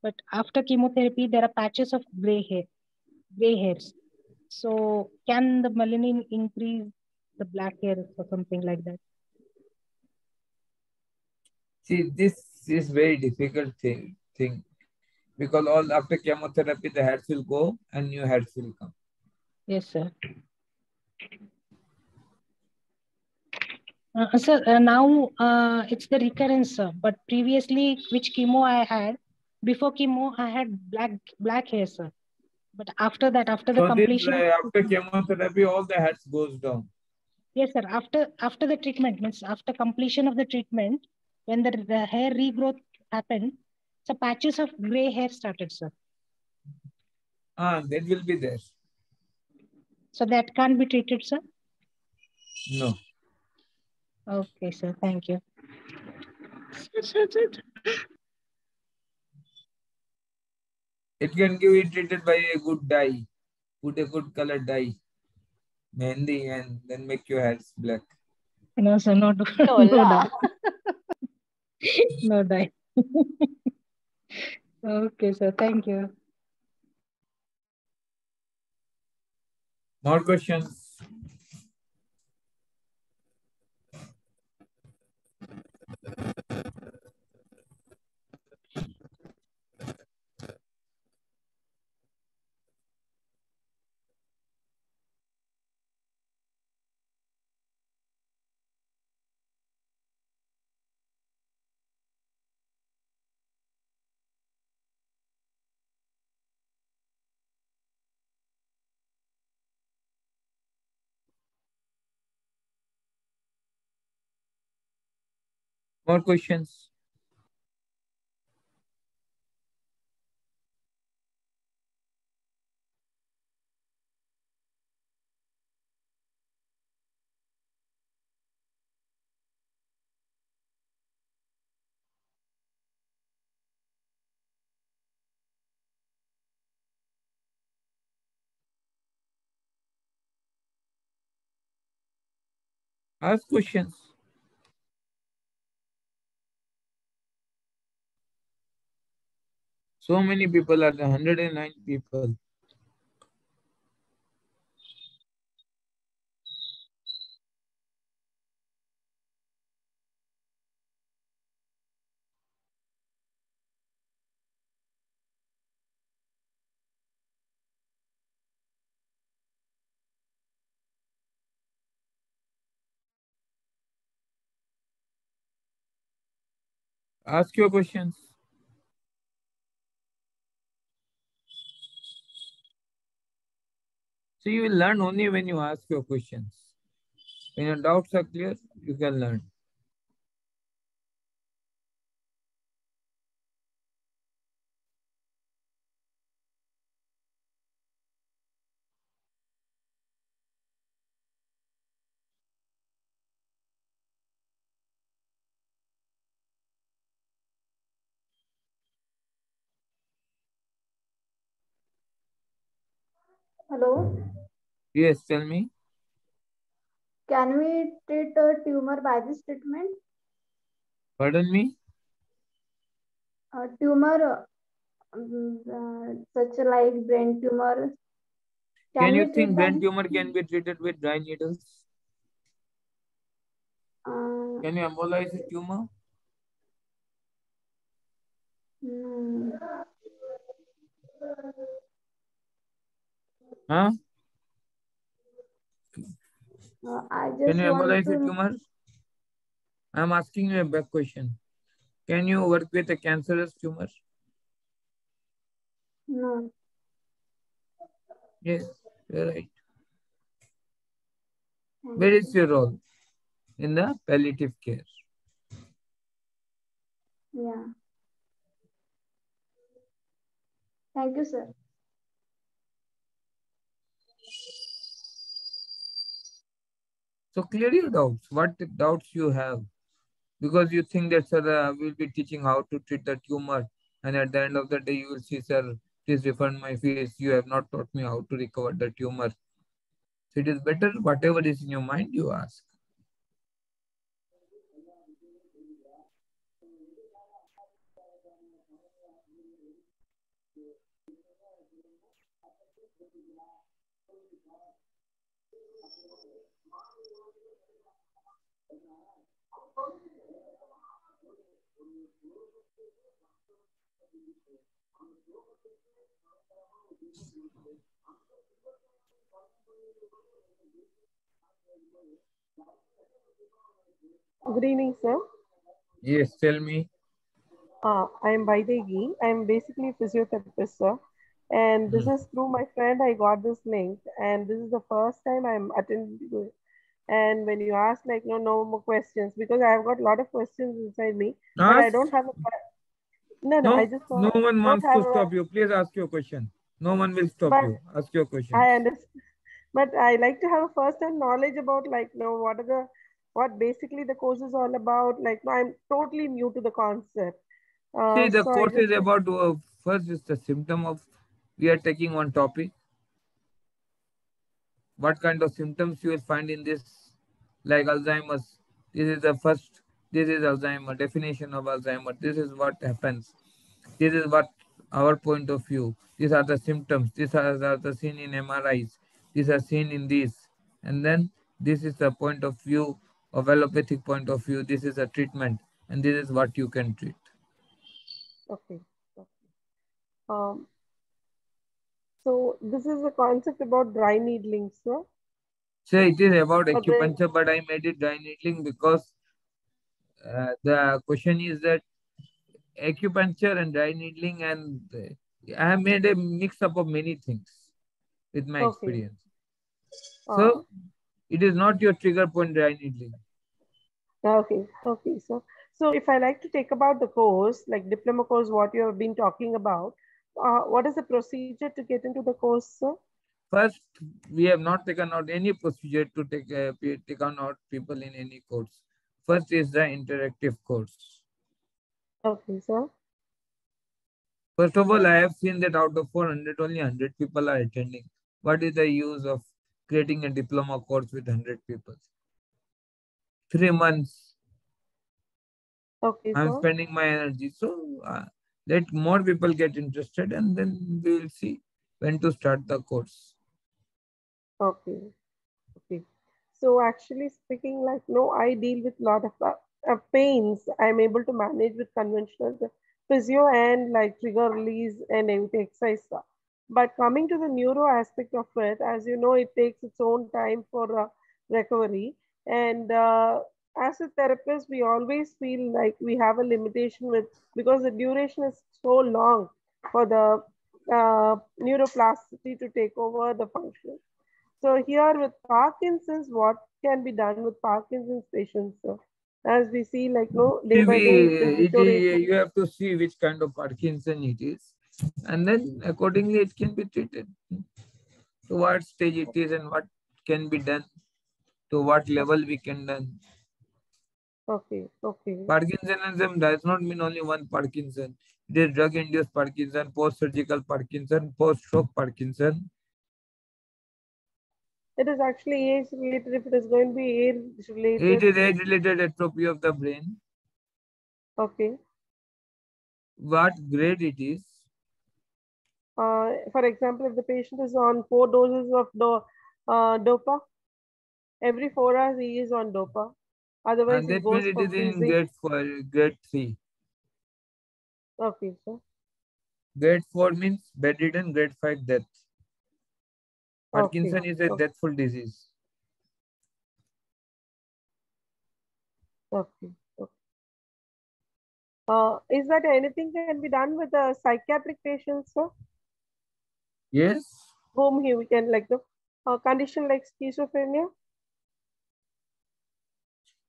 but after chemotherapy, there are patches of gray hairs. So can the melanin increase the black hairs or something like that? See, this is very difficult thing because all after chemotherapy the hairs will go and new hairs will come. Yes, sir. Sir, now it's the recurrence, sir. But previously, which chemo I had, before chemo, I had black hair, sir. But after that, after the So this completion of after chemotherapy, all the hairs goes down. yes, sir. After the treatment, means after completion of the treatment, when the hair regrowth happened, so patches of gray hair started, sir. That will be there. So that can't be treated, sir. No. Okay, sir. Thank you. It can be treated by a good dye. Put a good color dye, mehendi, and then make your hairs black. No, sir. No, No, no la. dye. No dye. Okay, sir. Thank you. More questions? More questions? Ask questions. So many people are there, 109 people. Ask your questions. So you will learn only when you ask your questions. When your doubts are clear, you can learn. Hello, Yes, tell me. can we treat a tumor by this treatment? Pardon me? A tumor, such like brain tumor, Can can you we treat think by brain this? tumor can be treated with dry needles? Uh, Can you embolize a tumor? hmm, Huh? I Can just you want embolize a to tumor? I'm asking you a back question. Can you work with a cancerous tumor? know. Yes, you're right. Thank Where is you. your role in the palliative care? Yeah. Thank you, sir. So clear your doubts. What doubts you have? Because you think that, sir, we'll be teaching how to treat the tumor, and at the end of the day, you will see, sir, please refund my fees. You have not taught me how to recover the tumor. So it is better, whatever is in your mind, you ask. Good evening, sir. Yes, tell me. I am Vaidegi. I am basically a physiotherapist, sir. And this is through my friend I got this link. And this is the first time I'm attending to it. And when you ask, like, no more questions, because I've got a lot of questions inside me, but I Ask. don't have a. No, I No, just no one don't wants have to a. stop you. Please ask your question. No one will stop But you. Ask your questions. I understand. But I like to have a first-hand knowledge about, like, what are what basically the course is all about. Like, no, I'm totally new to the concept. See, the So I course just. is about, first is the symptom of, we are taking one topic. What kind of symptoms you will find in this, like Alzheimer's. This is the first, this is Alzheimer, definition of Alzheimer. This is what happens. This is what our point of view. These are the symptoms. These are the seen in MRIs. These are seen in this. And then this is the point of view of allopathic point of view. This is a treatment. And this is what you can treat. Okay. Um, so this is a concept about dry needling, sir. So it is about Or the acupuncture, but I made it dry needling because the question is that acupuncture and dry needling, and I have made a mix up of many things with my okay. experience. So it is not your trigger point dry needling. Okay, so if I like to take about the course, like diploma course, what you have been talking about, what is the procedure to get into the course, sir? First, we have not taken out any procedure to take out people in any course. First is the interactive course. Okay, sir. First of all, I have seen that out of 400, only 100 people are attending. What is the use of creating a diploma course with 100 people? 3 months. Okay, I'm sir. spending my energy. So let more people get interested, and then we will see when to start the course. Okay. Okay. So actually speaking, like, no, I deal with a lot of pains. I'm able to manage with conventional physio and like trigger release and everything exercise. But coming to the neuro aspect of it, as you know, it takes its own time for recovery. And as a therapist, we always feel like we have a limitation with, because the duration is so long for the neuroplasticity to take over the function. So here with Parkinson's, what can be done with Parkinson's patients? As we see, like, no, day by day, it is deteriorating. You have to see which kind of Parkinson it is, and then accordingly it can be treated. To what stage it is and what can be done, to what level we can done. Okay. Parkinsonism does not mean only one Parkinson. It is drug-induced Parkinson, post-surgical Parkinson, post-stroke Parkinson. It is actually age related. If it is going to be age related, it is age-related atrophy of the brain. Okay. What grade it is? For example, if the patient is on 4 doses of dopa, every 4 hours he is on dopa. Otherwise, And he that means goes it for is in freezing. grade 3. Okay, sir. Grade 4 means bedridden, grade 5 death. Parkinson is a deathful disease. Okay. Is that anything can be done with a psychiatric patient, sir? Yes. Whom we can, like, the condition like schizophrenia?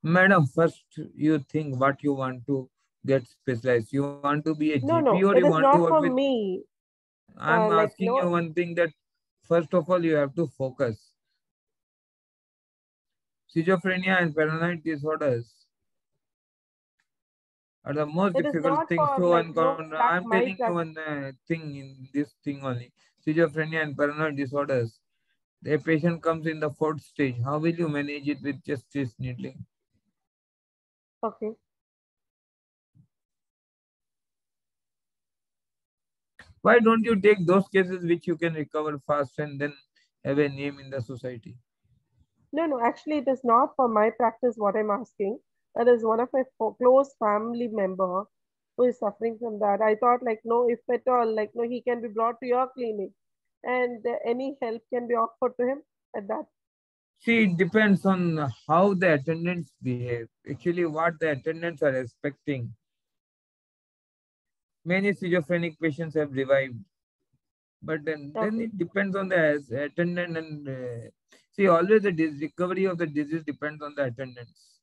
Madam, first you think what you want to get specialized. You want to be a GP, No, or it you is want to not work for with... me. I'm Like, asking you one thing, that first of all you have to focus. Schizophrenia and paranoid disorders are the most It is difficult not things for to like no encounter. that I'm my telling you one thing in this thing only. Schizophrenia and paranoid disorders. The patient comes in the fourth stage. How will you manage it with just this needling? okay. Why don't you take those cases which you can recover fast and then have a name in the society? No, no, actually, it is not for my practice what I'm asking. That is one of my close family member who is suffering from that. I thought like, no, if at all, like, no, he can be brought to your clinic and any help can be offered to him at that. See, it depends on how the attendants behave. Actually, what the attendants are expecting. Many schizophrenic patients have revived, but then it depends on the attendant and see, always the recovery of the disease depends on the attendants.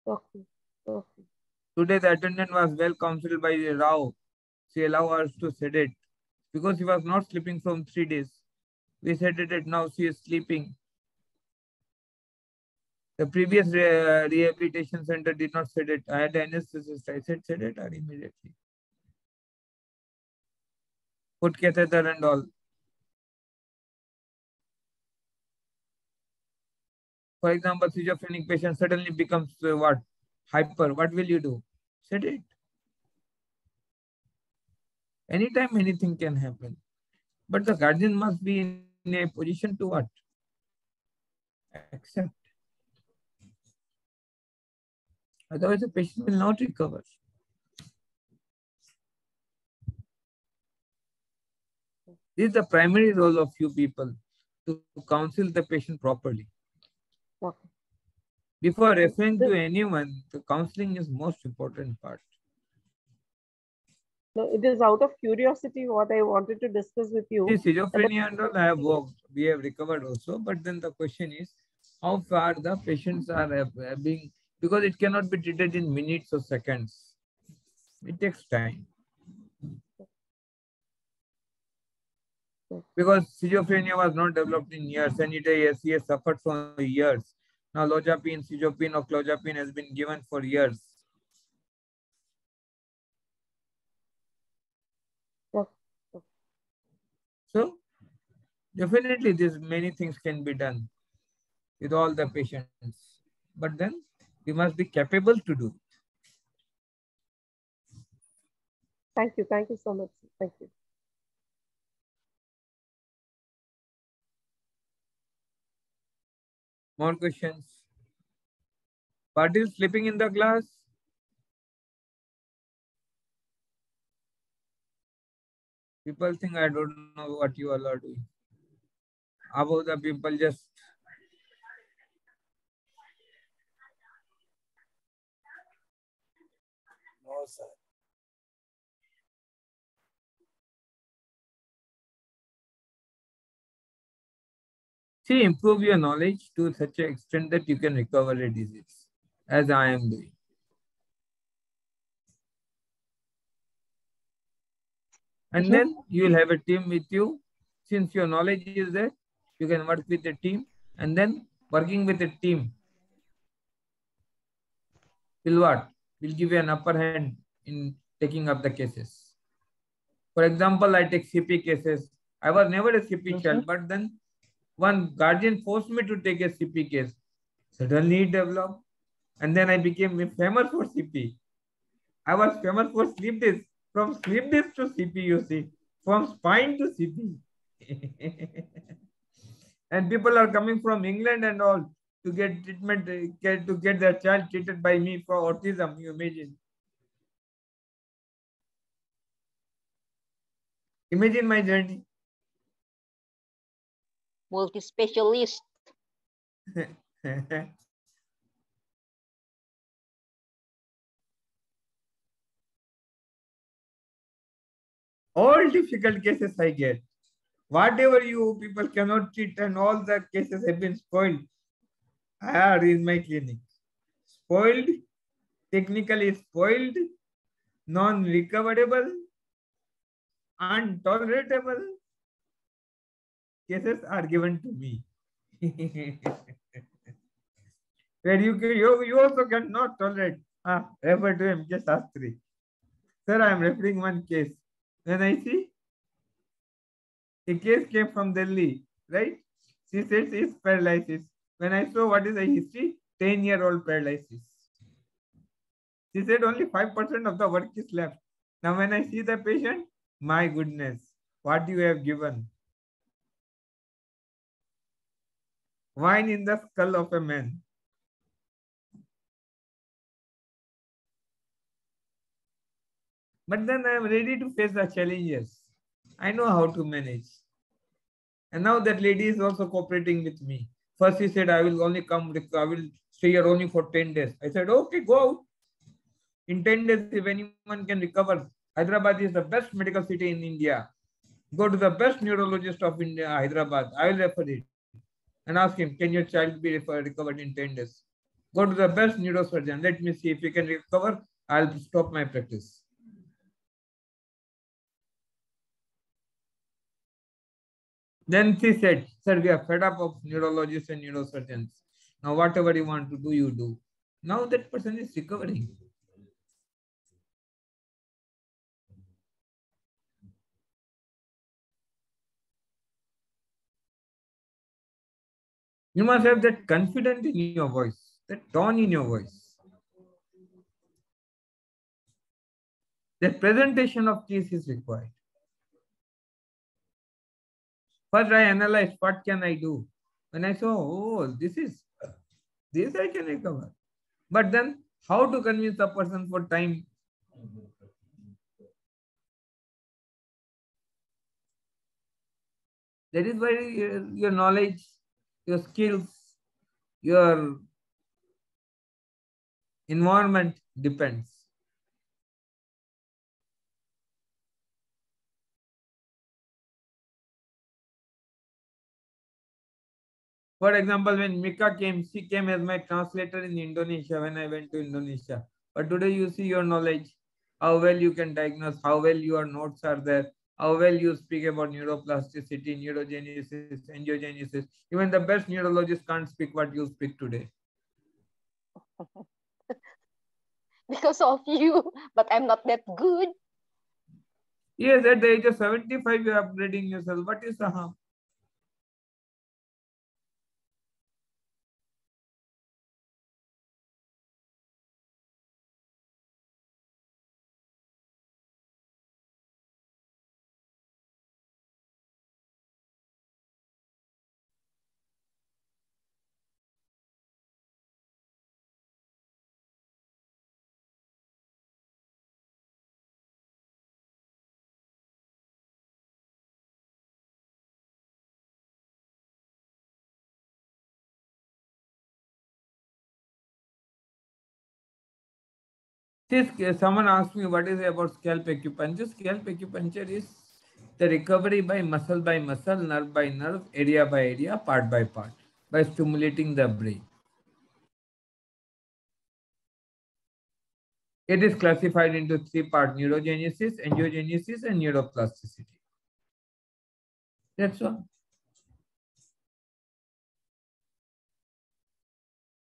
Okay. Okay. Today, the attendant was well counseled by the Rao. She allowed us to sedate because he was not sleeping from 3 days. We sedated, now she is sleeping. The previous rehabilitation center did not sedate. I had anesthetist. I said sedate her immediately. Put catheter and all. For example, schizophrenic patient suddenly becomes what? Hyper. What will you do? Sedate. Anytime anything can happen. But the guardian must be in a position to what? Accept. Otherwise, the patient will not recover. This is the primary role of you people to counsel the patient properly. Okay. Before referring to anyone, the counseling is most important part. No, it is out of curiosity what I wanted to discuss with you. See, schizophrenia and all I have worked, we have recovered also, but then the question is how far the patients are being, because it cannot be treated in minutes or seconds. It takes time. Because schizophrenia was not developed in years and he has suffered for years. Now lojapine, schizopine or clozapine has been given for years. So definitely these many things can be done with all the patients. But then we must be capable to do it. Thank you. Thank you so much. Thank you. More questions? Patil sleeping in the class? People think I don't know what you all are doing. Above the people just No, sir. see, improve your knowledge to such an extent that you can recover a disease, as I am doing. And then you will have a team with you. Since your knowledge is there, you can work with a team. And then working with a team will what? Will give you an upper hand in taking up the cases. For example, I take CP cases. I was never a CP child, but then one guardian forced me to take a CP case. Suddenly it developed. And then I became famous for CP. I was famous for sleep disc. From sleep disc to CP, you see. From spine to CP. And people are coming from England and all to get treatment, to get their child treated by me for autism, you imagine. Imagine my journey. Multi-specialist. All difficult cases I get. Whatever you people cannot treat and all the cases have been spoiled are in my clinic. Spoiled, technically spoiled, non-recoverable, intolerable cases are given to me. where you also cannot tolerate. Refer to him, just Sastri. Sir, I am referring one case. When I see a case came from Delhi, right? She said it's paralysis. When I saw what is the history, 10-year-old paralysis. She said only 5% of the work is left. Now when I see the patient, my goodness, what you have given. Wine in the skull of a man. But then I am ready to face the challenges. I know how to manage. And now that lady is also cooperating with me. First he said, I will only come, I will stay here only for 10 days. I said, okay, go out. In 10 days, if anyone can recover, Hyderabad is the best medical city in India. Go to the best neurologist of India, Hyderabad. I will refer it. And ask him, can your child be recovered in 10 days? Go to the best neurosurgeon. Let me see if he can recover. I'll stop my practice. Then she said, sir, we are fed up of neurologists and neurosurgeons. Now, whatever you want to do, you do. Now that person is recovering. You must have that confidence in your voice, that tone in your voice. That presentation of case is required. First, I analyzed what can I do. When I saw, oh, this I can recover. But then, how to convince a person for time? That is why your knowledge, your skills, your environment depends. For example, when Mika came, she came as my translator in Indonesia when I went to Indonesia. But today you see your knowledge, how well you can diagnose, how well your notes are there, how well you speak about neuroplasticity, neurogenesis, angiogenesis. Even the best neurologist can't speak what you speak today. Because of you, but I'm not that good. Yes, at the age of 75, you're upgrading yourself. What is the harm? Someone asked me what is it about scalp acupuncture. Scalp acupuncture is the recovery by muscle, nerve by nerve, area by area, part by part, by stimulating the brain. It is classified into three parts: neurogenesis, angiogenesis, and neuroplasticity. That's all.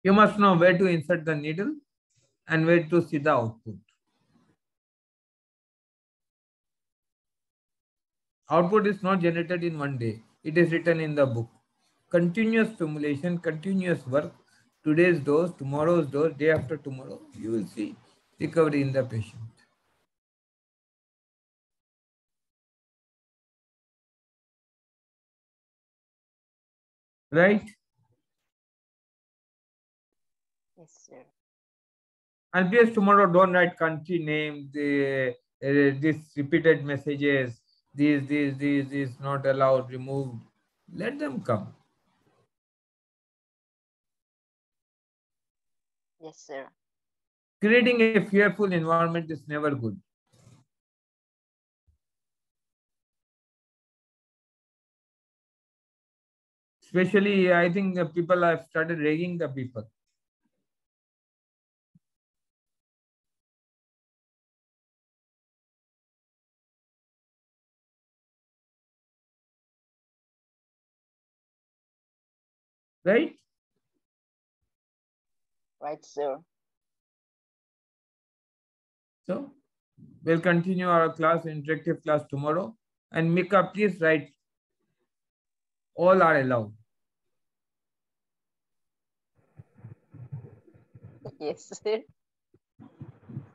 You must know where to insert the needle and where to see the output. Output is not generated in one day. It is written in the book. Continuous stimulation, continuous work, today's dose, tomorrow's dose, day after tomorrow, you will see recovery in the patient. Right? Yes, sir. And please tomorrow don't write country name, this repeated messages, these not allowed, removed. Let them come. Yes, sir. Creating a fearful environment is never good. Especially, I think the people have started ragging the people. Right? Right, sir. So we'll continue our class, interactive class tomorrow. And Mika, please write, all are allowed. Yes, sir.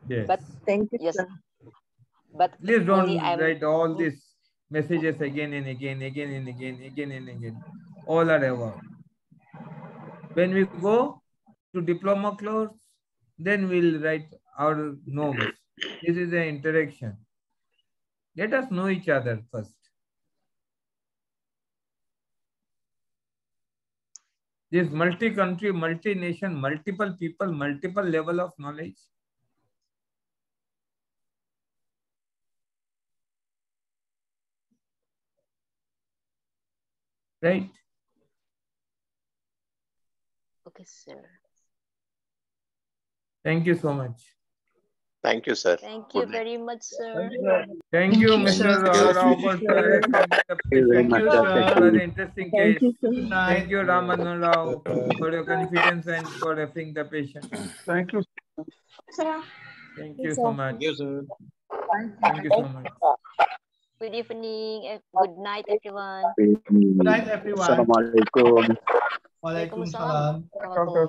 Yes. But Thank you, yes, sir. but Please only don't write all these messages again and again, again and again, again and again. All are allowed. When we go to diploma course, then we'll write our norms. This is the interaction. Let us know each other first. This multi-country, multi-nation, multiple people, multiple level of knowledge. Right? okay, sir. Thank you so much. Thank you, sir. Thank you Good night. very much, sir. Thank you, Thank you, Mr. sir. Rao, for affecting the Thank you very patient. much, you, Dr. It sir. was an Shri. interesting Thank case. you, sir. Good night. Thank you, Raman Rao, for your confidence and for affecting the patient. Thank you. Sir. Thank you so much. Thank you, sir. Thank you so much. Good evening. Good night, everyone. Good night, everyone. Assalamualaikum. Waalaikumsalam. Waalaikumsalam.